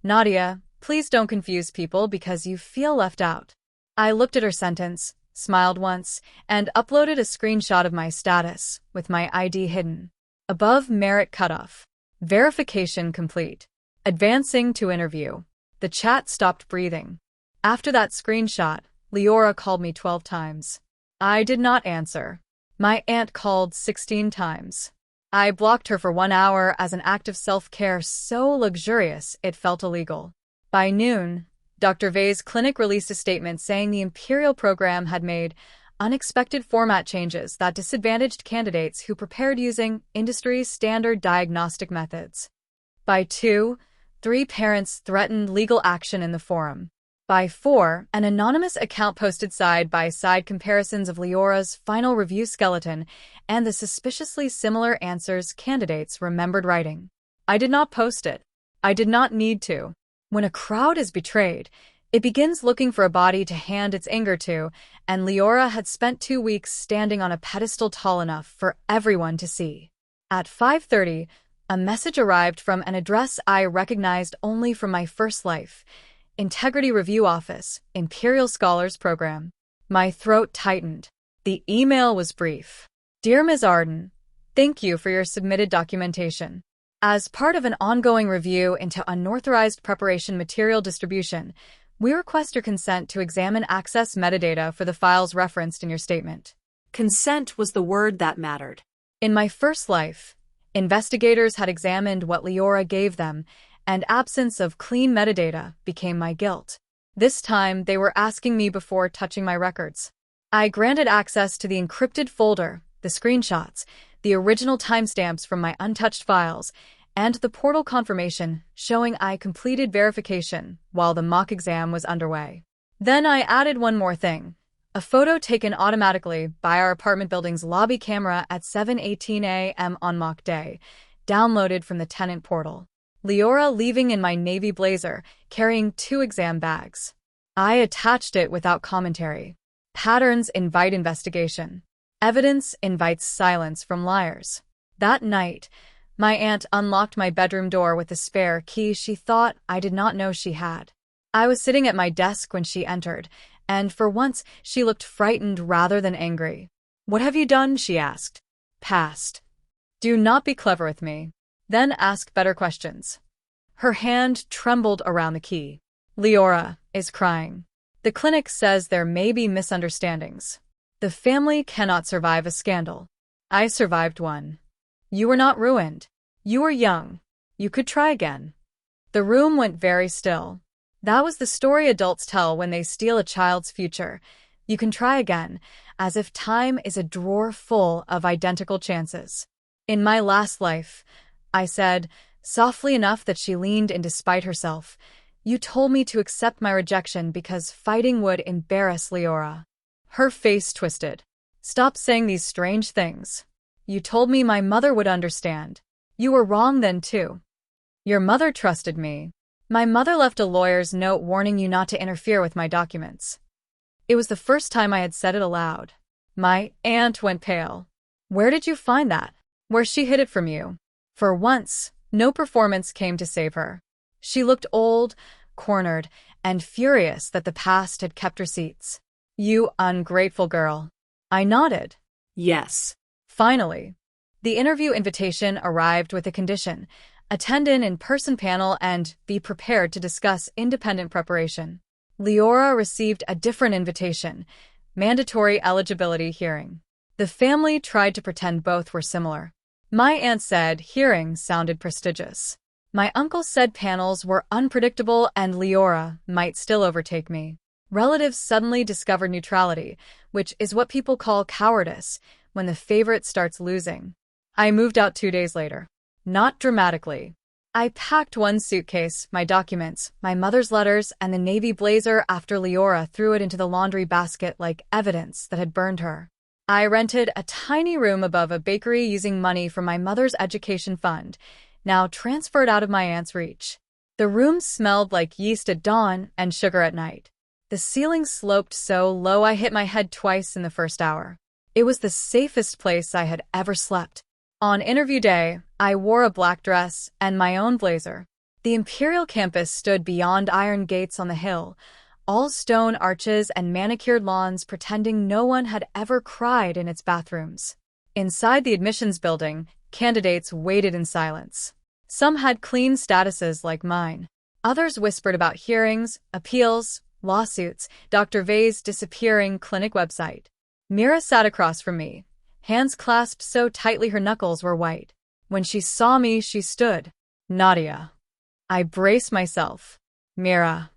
"Nadia, please don't confuse people because you feel left out." I looked at her sentence, smiled once, and uploaded a screenshot of my status, with my ID hidden. Above merit cutoff. Verification complete. Advancing to interview. The chat stopped breathing. After that screenshot, Leora called me 12 times. I did not answer. My aunt called 16 times. I blocked her for 1 hour as an act of self-care so luxurious it felt illegal. By noon, Dr. Vei's clinic released a statement saying the Imperial program had made unexpected format changes that disadvantaged candidates who prepared using industry-standard diagnostic methods. By 2, 3 parents threatened legal action in the forum. By 4, an anonymous account posted side-by-side comparisons of Leora's final review skeleton and the suspiciously similar answers candidates remembered writing. I did not post it. I did not need to. When a crowd is betrayed, It begins looking for a body to hand its anger to, and Leora had spent 2 weeks standing on a pedestal tall enough for everyone to see. At 5:30, a message arrived from an address I recognized only from my first life. Integrity Review Office, Imperial Scholars Program. My throat tightened. The email was brief. Dear Ms. Arden, thank you for your submitted documentation. As part of an ongoing review into unauthorized preparation material distribution, we request your consent to examine access metadata for the files referenced in your statement. Consent was the word that mattered. In my first life, investigators had examined what Leora gave them, and absence of clean metadata became my guilt. This time, they were asking me before touching my records. I granted access to the encrypted folder, the screenshots, the original timestamps from my untouched files, and the portal confirmation showing I completed verification while the mock exam was underway. Then I added one more thing. A photo taken automatically by our apartment building's lobby camera at 7:18 a.m. on mock day, downloaded from the tenant portal. Leora leaving in my navy blazer, carrying 2 exam bags. I attached it without commentary. Patterns invite investigation. Evidence invites silence from liars. That night, my aunt unlocked my bedroom door with a spare key she thought I did not know she had. I was sitting at my desk when she entered, and for once she looked frightened rather than angry. What have you done? She asked. Passed. Do not be clever with me. Then ask better questions. Her hand trembled around the key. Leora is crying. The clinic says there may be misunderstandings. The family cannot survive a scandal. I survived one. You were not ruined. You were young. You could try again. The room went very still. That was the story adults tell when they steal a child's future. You can try again, as if time is a drawer full of identical chances. In my last life, I said, softly enough that she leaned in despite herself, you told me to accept my rejection because fighting would embarrass Leora. Her face twisted. Stop saying these strange things. You told me my mother would understand. You were wrong then too. Your mother trusted me. My mother left a lawyer's note warning you not to interfere with my documents. It was the first time I had said it aloud. My aunt went pale. Where did you find that? Where she hid it from you? For once, no performance came to save her. She looked old, cornered, and furious that the past had kept receipts. You ungrateful girl. I nodded. Yes. Finally, the interview invitation arrived with a condition: attend an in-person panel and be prepared to discuss independent preparation. Leora received a different invitation: mandatory eligibility hearing. The family tried to pretend both were similar. My aunt said hearing sounded prestigious. My uncle said panels were unpredictable and Leora might still overtake me. Relatives suddenly discovered neutrality, which is what people call cowardice, when the favorite starts losing. I moved out 2 days later. Not dramatically. I packed one suitcase, my documents, my mother's letters, and the navy blazer after Leora threw it into the laundry basket like evidence that had burned her. I rented a tiny room above a bakery using money from my mother's education fund, now transferred out of my aunt's reach. The room smelled like yeast at dawn and sugar at night. The ceiling sloped so low I hit my head twice in the first hour. It was the safest place I had ever slept. On interview day, I wore a black dress and my own blazer. The Imperial campus stood beyond iron gates on the hill, all stone arches and manicured lawns pretending no one had ever cried in its bathrooms. Inside the admissions building, candidates waited in silence. Some had clean statuses like mine. Others whispered about hearings, appeals, lawsuits, Dr. Vei's disappearing clinic website. Mira sat across from me, hands clasped so tightly her knuckles were white. When she saw me, she stood. Nadia. I braced myself. Mira.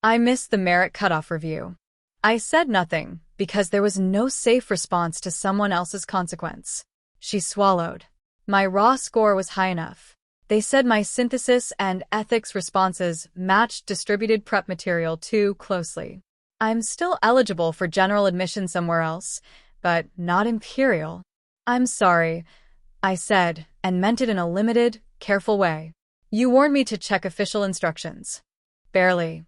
I missed the merit cutoff review. I said nothing, because there was no safe response to someone else's consequence. She swallowed. My raw score was high enough. They said my synthesis and ethics responses matched distributed prep material too closely. I'm still eligible for general admission somewhere else, but not Imperial. I'm sorry, I said, and meant it in a limited, careful way. You warned me to check official instructions. Barely.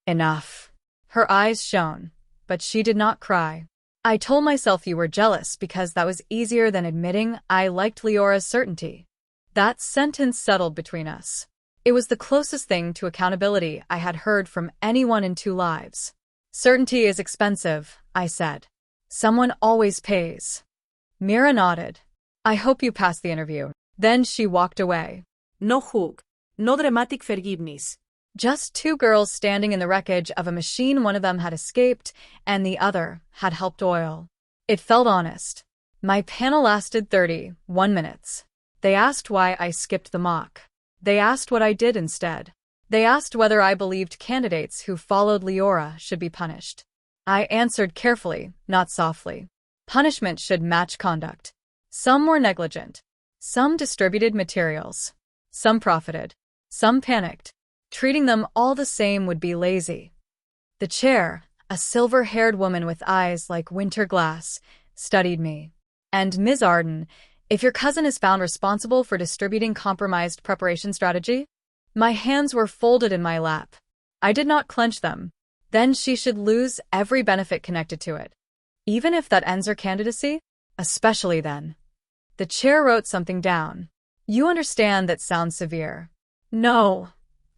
Enough. Her eyes shone, but she did not cry. I told myself you were jealous because that was easier than admitting I liked Leora's certainty. That sentence settled between us. It was the closest thing to accountability I had heard from anyone in 2 lives. Certainty is expensive, I said. Someone always pays. Mira nodded. I hope you pass the interview. Then she walked away. No hug. No dramatic forgiveness. Just 2 girls standing in the wreckage of a machine. One of them had escaped, and the other had helped oil. It felt honest. My panel lasted 31 minutes. They asked why I skipped the mock. They asked what I did instead. They asked whether I believed candidates who followed Leora should be punished. I answered carefully, not softly. Punishment should match conduct. Some were negligent. Some distributed materials. Some profited. Some panicked. Treating them all the same would be lazy. The chair, a silver-haired woman with eyes like winter glass, studied me. And Ms. Arden, if your cousin is found responsible for distributing compromised preparation strategy? My hands were folded in my lap. I did not clench them. Then she should lose every benefit connected to it. Even if that ends her candidacy? Especially then. The chair wrote something down. You understand that sounds severe. No,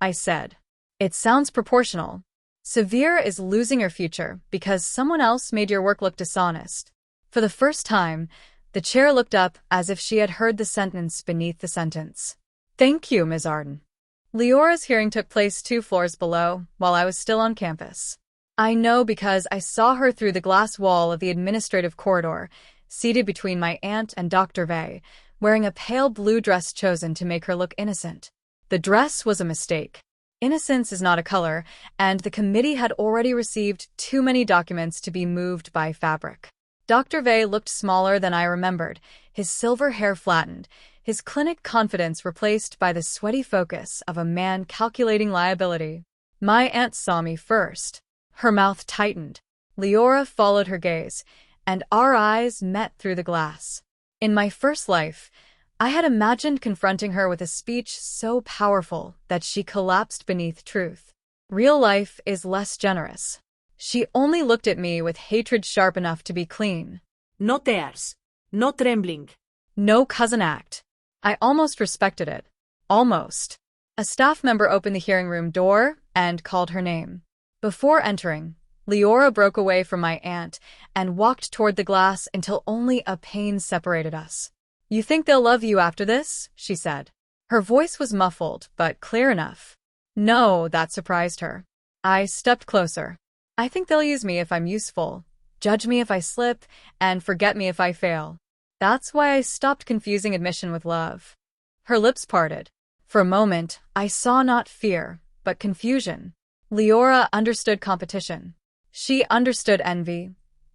I said. It sounds proportional. Severe is losing your future because someone else made your work look dishonest. For the first time, the chair looked up as if she had heard the sentence beneath the sentence. Thank you, Ms. Arden. Leora's hearing took place 2 floors below, while I was still on campus. I know because I saw her through the glass wall of the administrative corridor, seated between my aunt and Dr. Vey, wearing a pale blue dress chosen to make her look innocent. The dress was a mistake. Innocence is not a color, and the committee had already received too many documents to be moved by fabric. Dr. Vey looked smaller than I remembered, his silver hair flattened, his clinic confidence replaced by the sweaty focus of a man calculating liability. My aunt saw me first. Her mouth tightened. Leora followed her gaze, and our eyes met through the glass. In my first life, I had imagined confronting her with a speech so powerful that she collapsed beneath truth. Real life is less generous. She only looked at me with hatred sharp enough to be clean. No tears. No trembling. No cousin act. I almost respected it. Almost. A staff member opened the hearing room door and called her name. Before entering, Leora broke away from my aunt and walked toward the glass until only a pane separated us. You think they'll love you after this? She said. Her voice was muffled, but clear enough. No, that surprised her. I stepped closer. I think they'll use me if I'm useful, judge me if I slip, and forget me if I fail. That's why I stopped confusing admission with love. Her lips parted. For a moment, I saw not fear, but confusion. Leora understood competition. She understood envy,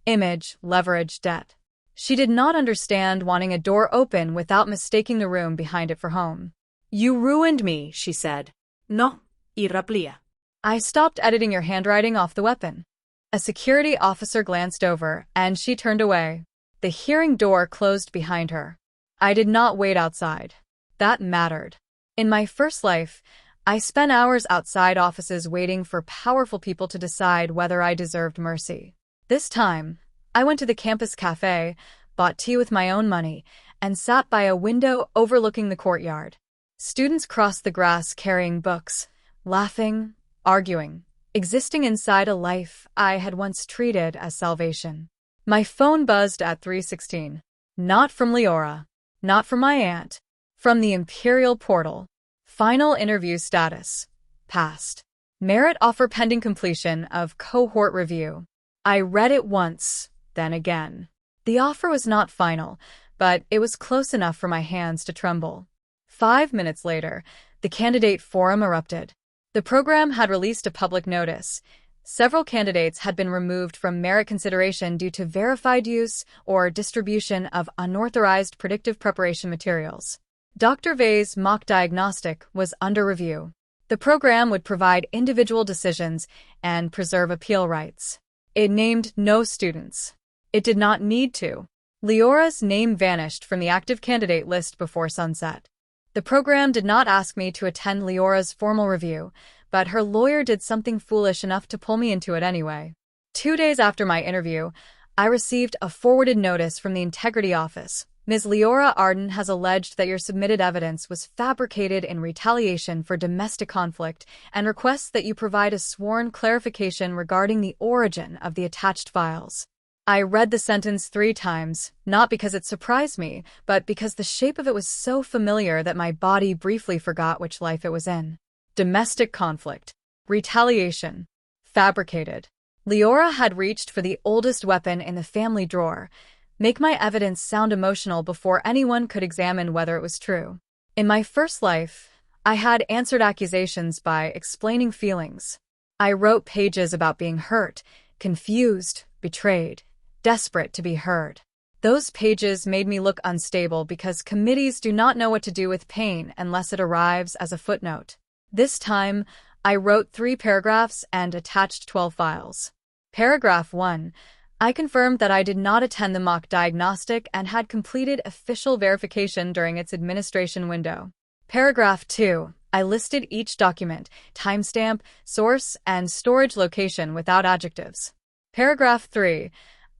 image, leverage, debt. She did not understand wanting a door open without mistaking the room behind it for home. You ruined me, she said. No, irraplia. I stopped editing your handwriting off the weapon. A security officer glanced over, and she turned away. The hearing door closed behind her. I did not wait outside. That mattered. In my first life, I spent hours outside offices waiting for powerful people to decide whether I deserved mercy. This time, I went to the campus cafe, bought tea with my own money, and sat by a window overlooking the courtyard. Students crossed the grass carrying books, laughing, arguing, existing inside a life I had once treated as salvation. My phone buzzed at 3:16. Not from Leora. Not from my aunt. From the Imperial portal. Final interview status. Passed. Merit offer pending completion of cohort review. I read it once, then again. The offer was not final, but it was close enough for my hands to tremble. 5 minutes later, the candidate forum erupted. The program had released a public notice. Several candidates had been removed from merit consideration due to verified use or distribution of unauthorized predictive preparation materials. Dr. Vey's mock diagnostic was under review. The program would provide individual decisions and preserve appeal rights. It named no students. It did not need to. Leora's name vanished from the active candidate list before sunset. The program did not ask me to attend Leora's formal review, but her lawyer did something foolish enough to pull me into it anyway. 2 days after my interview, I received a forwarded notice from the Integrity Office. Ms. Leora Arden has alleged that your submitted evidence was fabricated in retaliation for domestic conflict and requests that you provide a sworn clarification regarding the origin of the attached files. I read the sentence 3 times, not because it surprised me, but because the shape of it was so familiar that my body briefly forgot which life it was in. Domestic conflict. Retaliation. Fabricated. Leora had reached for the oldest weapon in the family drawer. Make my evidence sound emotional before anyone could examine whether it was true. In my first life, I had answered accusations by explaining feelings. I wrote pages about being hurt, confused, betrayed, desperate to be heard. Those pages made me look unstable because committees do not know what to do with pain unless it arrives as a footnote. This time, I wrote 3 paragraphs and attached 12 files. Paragraph 1. I confirmed that I did not attend the mock diagnostic and had completed official verification during its administration window. Paragraph 2. I listed each document, timestamp, source, and storage location without adjectives. Paragraph 3.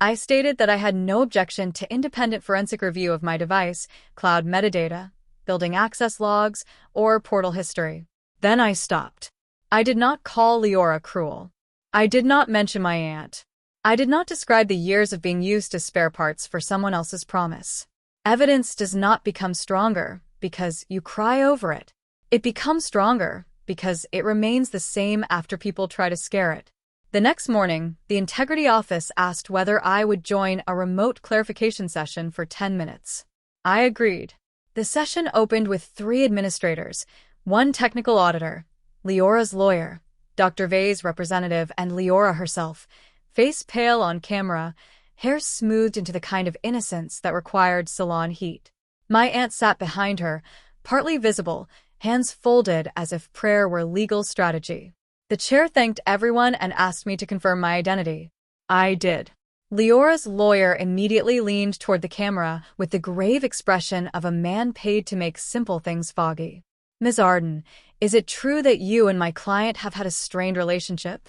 I stated that I had no objection to independent forensic review of my device, cloud metadata, building access logs, or portal history. Then I stopped. I did not call Leora cruel. I did not mention my aunt. I did not describe the years of being used as spare parts for someone else's promise. Evidence does not become stronger because you cry over it. It becomes stronger because it remains the same after people try to scare it. The next morning, the Integrity Office asked whether I would join a remote clarification session for 10 minutes. I agreed. The session opened with 3 administrators, 1 technical auditor, Leora's lawyer, Dr. Vei's representative, and Leora herself, face pale on camera, hair smoothed into the kind of innocence that required salon heat. My aunt sat behind her, partly visible, hands folded as if prayer were legal strategy. The chair thanked everyone and asked me to confirm my identity. I did. Leora's lawyer immediately leaned toward the camera with the grave expression of a man paid to make simple things foggy. Ms. Arden, is it true that you and my client have had a strained relationship?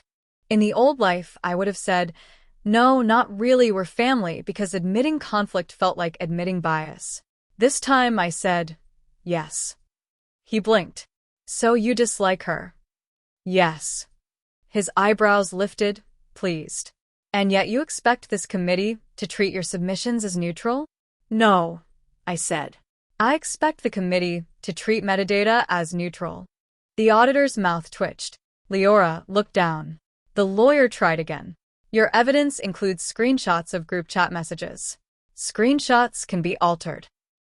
In the old life, I would have said, no, not really, we're family, because admitting conflict felt like admitting bias. This time I said, yes. He blinked. So you dislike her? Yes. His eyebrows lifted, pleased. And yet you expect this committee to treat your submissions as neutral? No, I said. I expect the committee to treat metadata as neutral. The auditor's mouth twitched. Leora looked down. The lawyer tried again. Your evidence includes screenshots of group chat messages. Screenshots can be altered.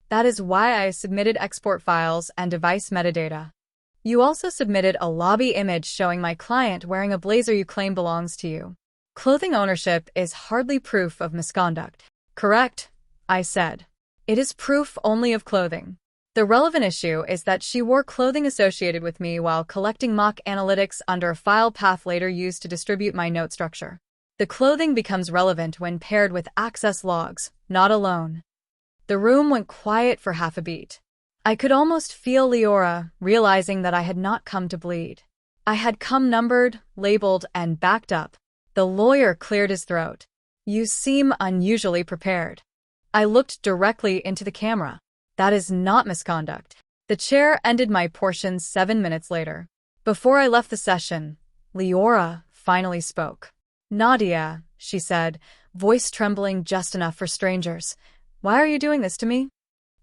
That is why I submitted export files and device metadata. You also submitted a lobby image showing my client wearing a blazer you claim belongs to you. Clothing ownership is hardly proof of misconduct. Correct, I said. It is proof only of clothing. The relevant issue is that she wore clothing associated with me while collecting mock analytics under a file path later used to distribute my note structure. The clothing becomes relevant when paired with access logs, not alone. The room went quiet for half a beat. I could almost feel Leora realizing that I had not come to bleed. I had come numbered, labeled, and backed up. The lawyer cleared his throat. You seem unusually prepared. I looked directly into the camera. That is not misconduct. The chair ended my portion 7 minutes later. Before I left the session, Leora finally spoke. Nadia, she said, voice trembling just enough for strangers. Why are you doing this to me?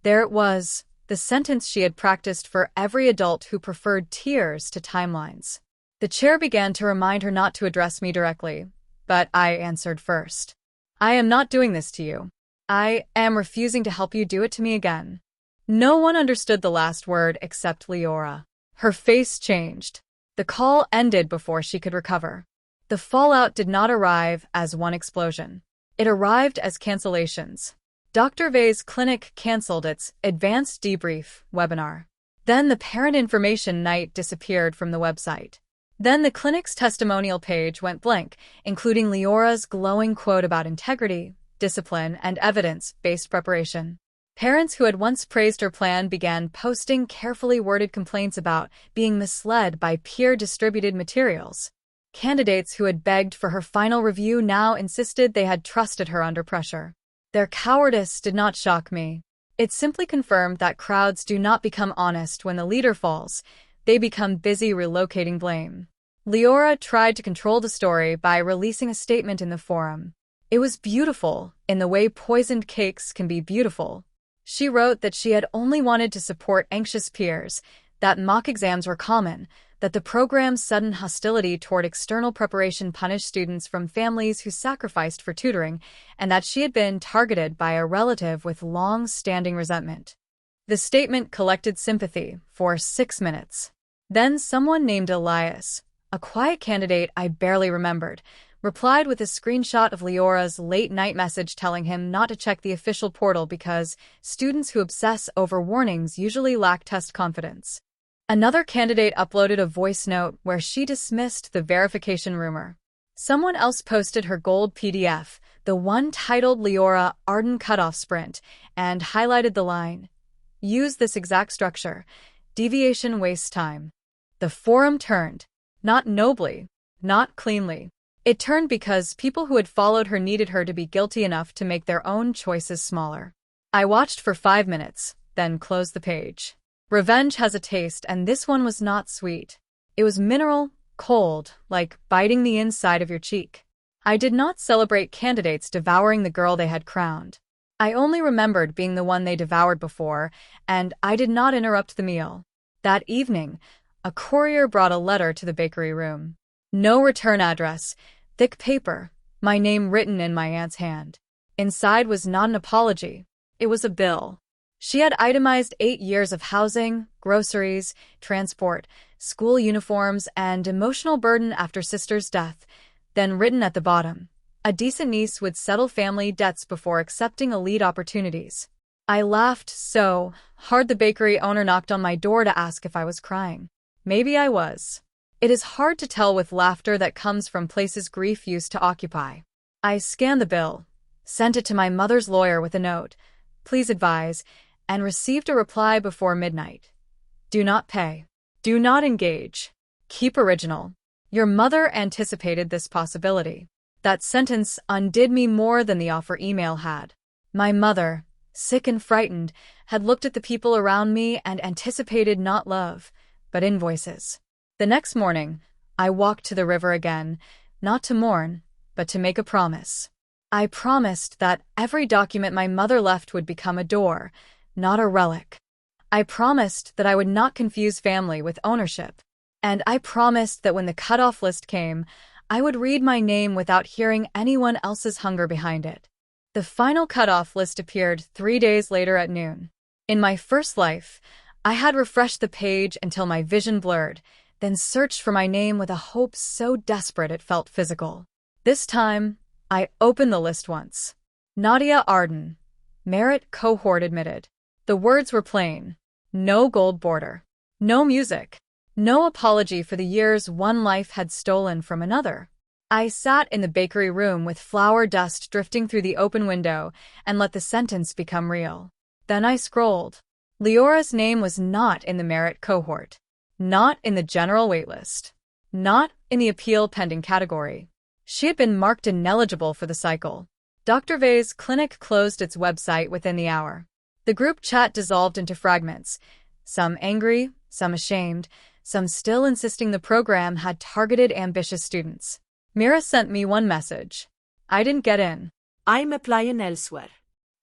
There it was, the sentence she had practiced for every adult who preferred tears to timelines. The chair began to remind her not to address me directly, but I answered first. I am not doing this to you. I am refusing to help you do it to me again. No one understood the last word except Leora. Her face changed. The call ended before she could recover. The fallout did not arrive as one explosion. It arrived as cancellations. Dr. Vei's clinic canceled its Advanced Debrief webinar. Then the parent information night disappeared from the website. Then the clinic's testimonial page went blank, including Leora's glowing quote about integrity, discipline, and evidence-based preparation. Parents who had once praised her plan began posting carefully worded complaints about being misled by peer-distributed materials. Candidates who had begged for her final review now insisted they had trusted her under pressure. Their cowardice did not shock me. It simply confirmed that crowds do not become honest when the leader falls. They become busy relocating blame. Leora tried to control the story by releasing a statement in the forum. It was beautiful, in the way poisoned cakes can be beautiful. She wrote that she had only wanted to support anxious peers, that mock exams were common, that the program's sudden hostility toward external preparation punished students from families who sacrificed for tutoring, and that she had been targeted by a relative with long-standing resentment. The statement collected sympathy for 6 minutes. Then someone named Elias, a quiet candidate I barely remembered, replied with a screenshot of Leora's late-night message telling him not to check the official portal because students who obsess over warnings usually lack test confidence. Another candidate uploaded a voice note where she dismissed the verification rumor. Someone else posted her gold PDF, the one titled Leora Arden Cutoff Sprint, and highlighted the line, "Use this exact structure. Deviation wastes time." The forum turned. Not nobly, not cleanly. It turned because people who had followed her needed her to be guilty enough to make their own choices smaller. I watched for 5 minutes, then closed the page. Revenge has a taste, and this one was not sweet. It was mineral, cold, like biting the inside of your cheek. I did not celebrate candidates devouring the girl they had crowned. I only remembered being the one they devoured before, and I did not interrupt the meal. That evening, a courier brought a letter to the bakery room. No return address, thick paper, my name written in my aunt's hand. Inside was not an apology. It was a bill. She had itemized 8 years of housing, groceries, transport, school uniforms, and emotional burden after sister's death, then written at the bottom, a decent niece would settle family debts before accepting elite opportunities. I laughed so hard the bakery owner knocked on my door to ask if I was crying. Maybe I was. It is hard to tell with laughter that comes from places grief used to occupy. I scanned the bill, sent it to my mother's lawyer with a note, "Please advise," and received a reply before midnight. Do not pay. Do not engage. Keep original. Your mother anticipated this possibility. That sentence undid me more than the offer email had. My mother, sick and frightened, had looked at the people around me and anticipated not love, but invoices. The next morning, I walked to the river again, not to mourn, but to make a promise. I promised that every document my mother left would become a door, not a relic. I promised that I would not confuse family with ownership. And I promised that when the cutoff list came, I would read my name without hearing anyone else's hunger behind it. The final cutoff list appeared 3 days later at noon. In my first life, I had refreshed the page until my vision blurred, then searched for my name with a hope so desperate it felt physical. This time, I opened the list once. Nadia Arden, merit cohort admitted. The words were plain. No gold border. No music. No apology for the years one life had stolen from another. I sat in the bakery room with flour dust drifting through the open window and let the sentence become real. Then I scrolled. Leora's name was not in the merit cohort. Not in the general waitlist. Not in the appeal pending category. She had been marked ineligible for the cycle. Dr. Vei's clinic closed its website within the hour. The group chat dissolved into fragments, some angry, some ashamed, some still insisting the program had targeted ambitious students. Mira sent me one message. I didn't get in. I'm applying elsewhere.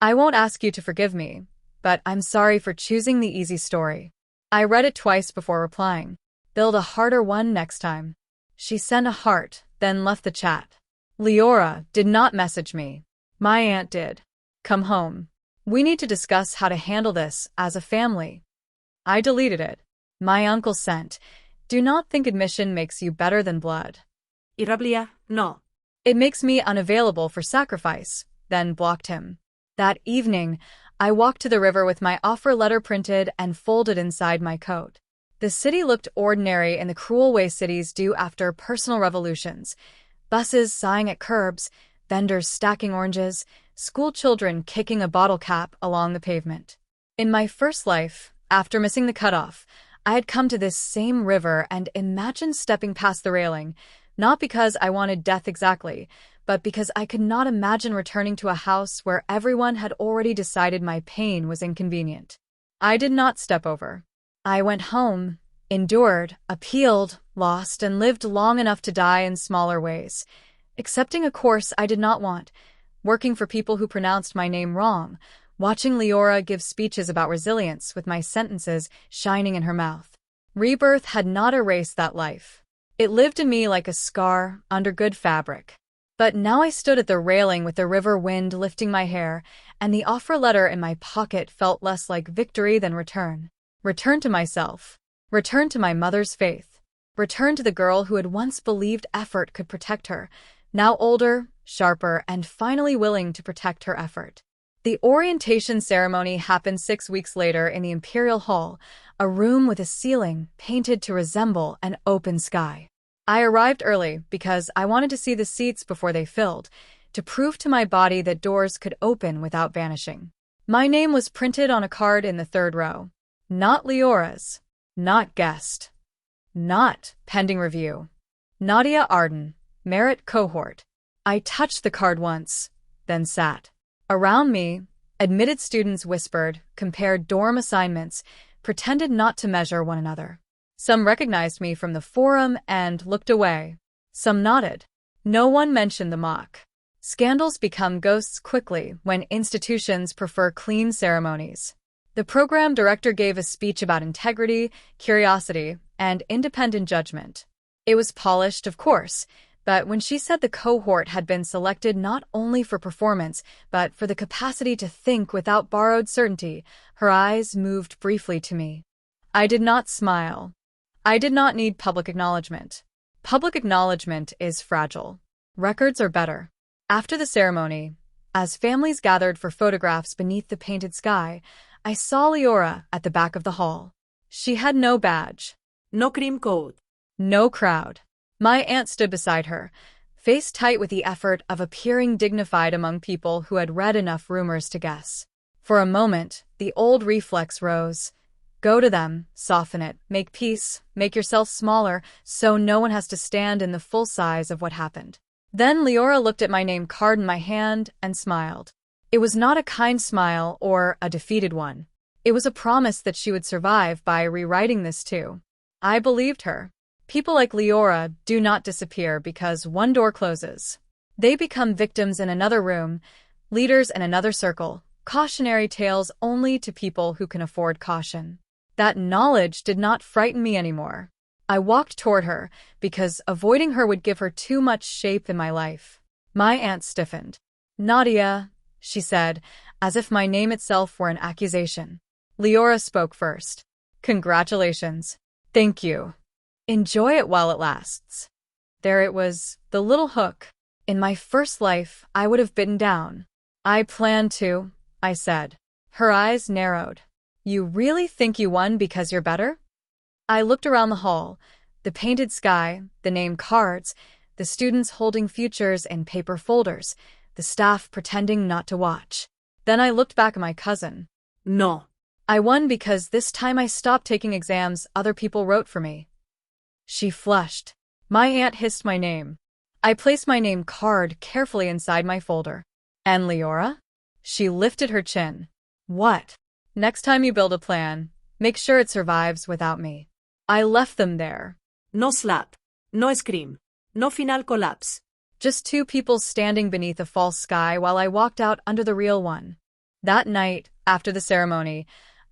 I won't ask you to forgive me, but I'm sorry for choosing the easy story. I read it twice before replying. Build a harder one next time. She sent a heart, then left the chat. Leora did not message me. My aunt did. Come home. We need to discuss how to handle this as a family. I deleted it. My uncle sent, do not think admission makes you better than blood. Irablia, no. It makes me unavailable for sacrifice, then blocked him. That evening, I walked to the river with my offer letter printed and folded inside my coat. The city looked ordinary in the cruel way cities do after personal revolutions. Buses sighing at curbs, vendors stacking oranges, school children kicking a bottle cap along the pavement. In my first life, after missing the cutoff, I had come to this same river and imagined stepping past the railing, not because I wanted death exactly, but because I could not imagine returning to a house where everyone had already decided my pain was inconvenient. I did not step over. I went home, endured, appealed, lost, and lived long enough to die in smaller ways, accepting a course I did not want, working for people who pronounced my name wrong, watching Leora give speeches about resilience with my sentences shining in her mouth. Rebirth had not erased that life. It lived in me like a scar under good fabric. But now I stood at the railing with the river wind lifting my hair, and the offer letter in my pocket felt less like victory than return. Return to myself. Return to my mother's faith. Return to the girl who had once believed effort could protect her, now older, sharper, and finally willing to protect her effort. The orientation ceremony happened 6 weeks later in the Imperial Hall, a room with a ceiling painted to resemble an open sky. I arrived early because I wanted to see the seats before they filled, to prove to my body that doors could open without vanishing. My name was printed on a card in the 3rd row. Not Leora's. Not guest. Not pending review. Nadia Arden, merit cohort. I touched the card once, then sat. Around me, admitted students whispered, compared dorm assignments, pretended not to measure one another. Some recognized me from the forum and looked away. Some nodded. No one mentioned the mock. Scandals become ghosts quickly when institutions prefer clean ceremonies. The program director gave a speech about integrity, curiosity, and independent judgment. It was polished, of course, but when she said the cohort had been selected not only for performance, but for the capacity to think without borrowed certainty, her eyes moved briefly to me. I did not smile. I did not need public acknowledgement. Public acknowledgement is fragile. Records are better. After the ceremony, as families gathered for photographs beneath the painted sky, I saw Leora at the back of the hall. She had no badge. No cream code. No crowd. My aunt stood beside her, face tight with the effort of appearing dignified among people who had read enough rumors to guess. For a moment, the old reflex rose. Go to them, soften it, make peace, make yourself smaller so no one has to stand in the full size of what happened. Then Leora looked at my name card in my hand and smiled. It was not a kind smile or a defeated one. It was a promise that she would survive by rewriting this too. I believed her. People like Leora do not disappear because one door closes. They become victims in another room, leaders in another circle, cautionary tales only to people who can afford caution. That knowledge did not frighten me anymore. I walked toward her because avoiding her would give her too much shape in my life. My aunt stiffened. Nadia, she said, as if my name itself were an accusation. Leora spoke first. Congratulations. Thank you. Enjoy it while it lasts. There it was, the little hook. In my first life, I would have bitten down. I planned to, I said. Her eyes narrowed. You really think you won because you're better? I looked around the hall, the painted sky, the name cards, the students holding futures in paper folders, the staff pretending not to watch. Then I looked back at my cousin. No. I won because this time I stopped taking exams other people wrote for me. She flushed. My aunt hissed my name. I placed my name card carefully inside my folder. And Leora? She lifted her chin. What? Next time you build a plan, make sure it survives without me. I left them there. No slap. No scream. No final collapse. Just 2 people standing beneath a false sky while I walked out under the real one. That night, after the ceremony,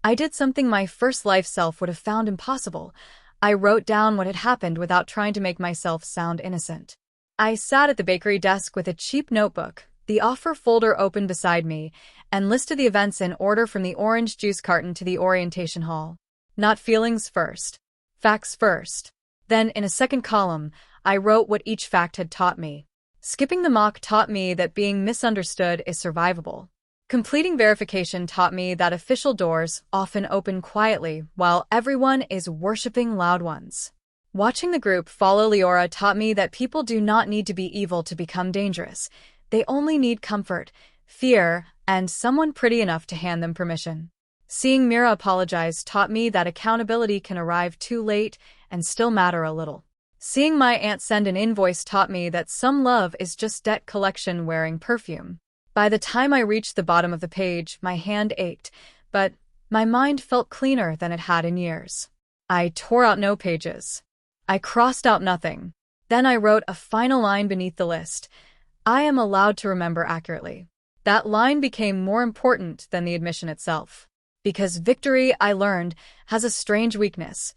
I did something my first life self would have found impossible. I wrote down what had happened without trying to make myself sound innocent. I sat at the bakery desk with a cheap notebook, the offer folder open beside me, and listed the events in order from the orange juice carton to the orientation hall. Not feelings first. Facts first. Then, in a second column, I wrote what each fact had taught me. Skipping the mock taught me that being misunderstood is survivable. Completing verification taught me that official doors often open quietly while everyone is worshipping loud ones. Watching the group follow Leora taught me that people do not need to be evil to become dangerous. They only need comfort, fear, and someone pretty enough to hand them permission. Seeing Mira apologize taught me that accountability can arrive too late and still matter a little. Seeing my aunt send an invoice taught me that some love is just debt collection wearing perfume. By the time I reached the bottom of the page, my hand ached, but my mind felt cleaner than it had in years. I tore out no pages. I crossed out nothing. Then I wrote a final line beneath the list. I am allowed to remember accurately. That line became more important than the admission itself. Because victory, I learned, has a strange weakness.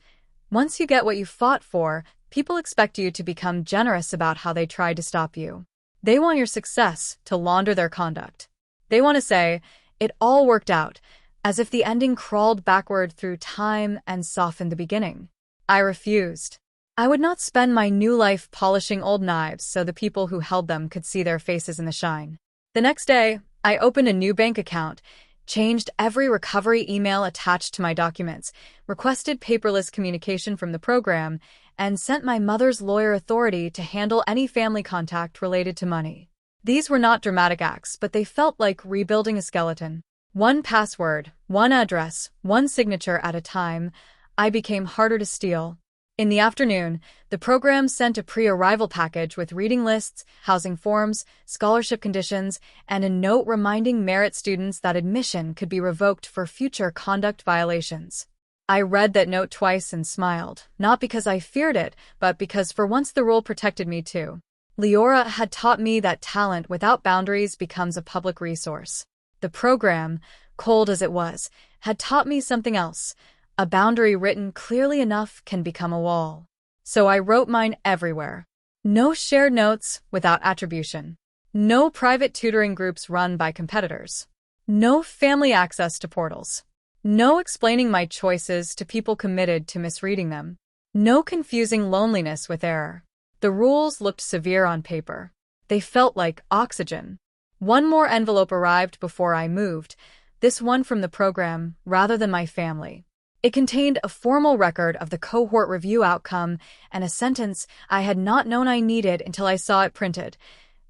Once you get what you fought for, people expect you to become generous about how they tried to stop you. They want your success to launder their conduct. They want to say, it all worked out, as if the ending crawled backward through time and softened the beginning. I refused. I would not spend my new life polishing old knives so the people who held them could see their faces in the shine. The next day, I opened a new bank account, changed every recovery email attached to my documents, requested paperless communication from the program, and sent my mother's lawyer authority to handle any family contact related to money. These were not dramatic acts, but they felt like rebuilding a skeleton. One password, one address, one signature at a time, I became harder to steal. In the afternoon, the program sent a pre-arrival package with reading lists, housing forms, scholarship conditions, and a note reminding merit students that admission could be revoked for future conduct violations. I read that note twice and smiled, not because I feared it, but because for once the rule protected me too. Leora had taught me that talent without boundaries becomes a public resource. The program, cold as it was, had taught me something else. A boundary written clearly enough can become a wall. So I wrote mine everywhere. No shared notes without attribution. No private tutoring groups run by competitors. No family access to portals. No explaining my choices to people committed to misreading them. No confusing loneliness with error. The rules looked severe on paper. They felt like oxygen. One more envelope arrived before I moved, this one from the program rather than my family. It contained a formal record of the cohort review outcome and a sentence I had not known I needed until I saw it printed.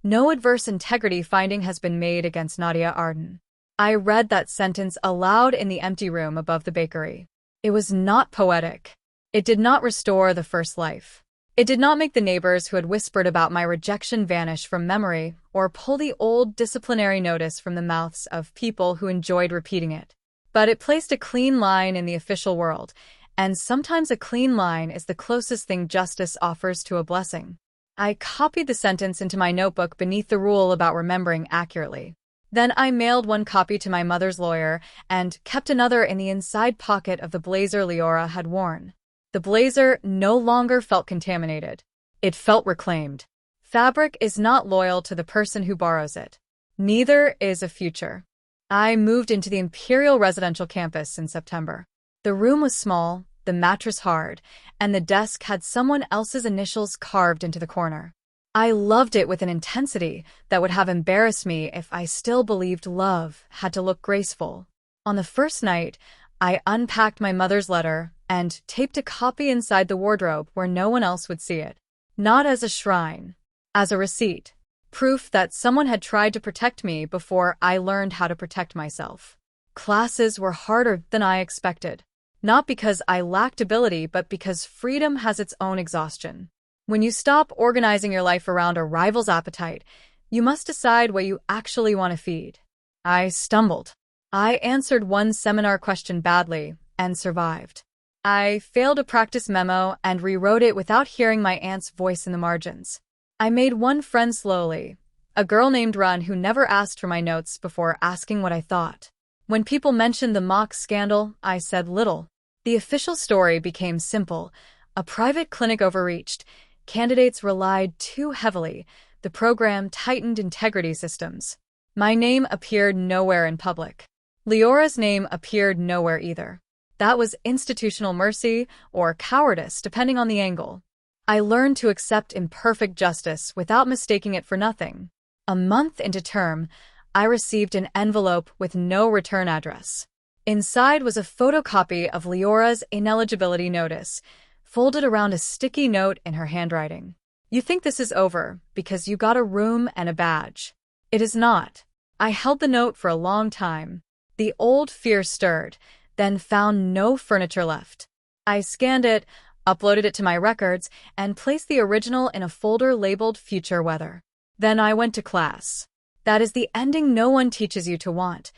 No adverse integrity finding has been made against Nadia Arden. I read that sentence aloud in the empty room above the bakery. It was not poetic. It did not restore the first life. It did not make the neighbors who had whispered about my rejection vanish from memory or pull the old disciplinary notice from the mouths of people who enjoyed repeating it. But it placed a clean line in the official world, and sometimes a clean line is the closest thing justice offers to a blessing. I copied the sentence into my notebook beneath the rule about remembering accurately. Then I mailed one copy to my mother's lawyer and kept another in the inside pocket of the blazer Leora had worn. The blazer no longer felt contaminated. It felt reclaimed. Fabric is not loyal to the person who borrows it. Neither is a future. I moved into the Imperial Residential Campus in September. The room was small, the mattress hard, and the desk had someone else's initials carved into the corner. I loved it with an intensity that would have embarrassed me if I still believed love had to look graceful. On the first night, I unpacked my mother's letter and taped a copy inside the wardrobe where no one else would see it. Not as a shrine, as a receipt. Proof that someone had tried to protect me before I learned how to protect myself. Classes were harder than I expected. Not because I lacked ability, but because freedom has its own exhaustion. When you stop organizing your life around a rival's appetite, you must decide what you actually want to feed. I stumbled. I answered one seminar question badly and survived. I failed a practice memo and rewrote it without hearing my aunt's voice in the margins. I made one friend slowly, a girl named Run who never asked for my notes before asking what I thought. When people mentioned the mock scandal, I said little. The official story became simple. A private clinic overreached. Candidates relied too heavily. The program tightened integrity systems. My name appeared nowhere in public. Leora's name appeared nowhere either. That was institutional mercy or cowardice, depending on the angle. I learned to accept imperfect justice without mistaking it for nothing. A month into term, I received an envelope with no return address. Inside was a photocopy of Leora's ineligibility notice, folded around a sticky note in her handwriting. You think this is over because you got a room and a badge. It is not. I held the note for a long time. The old fear stirred, then found no furniture left. I scanned it, uploaded it to my records, and placed the original in a folder labeled Future Weather. Then I went to class. That is the ending no one teaches you to want.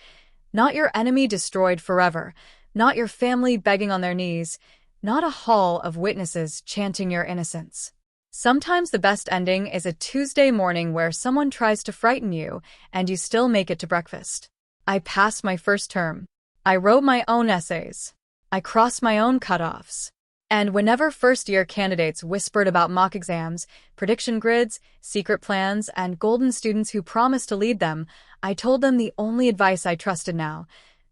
Not your enemy destroyed forever, not your family begging on their knees, not a hall of witnesses chanting your innocence. Sometimes the best ending is a Tuesday morning where someone tries to frighten you and you still make it to breakfast. I passed my first term. I wrote my own essays. I crossed my own cutoffs. And whenever first-year candidates whispered about mock exams, prediction grids, secret plans, and golden students who promised to lead them, I told them the only advice I trusted now: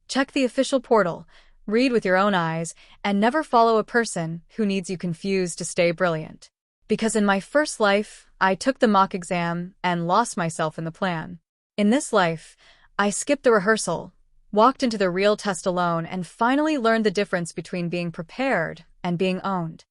check the official portal, read with your own eyes, and never follow a person who needs you confused to stay brilliant. Because in my first life, I took the mock exam and lost myself in the plan. In this life, I skipped the rehearsal, walked into the real test alone, and finally learned the difference between being prepared and being owned.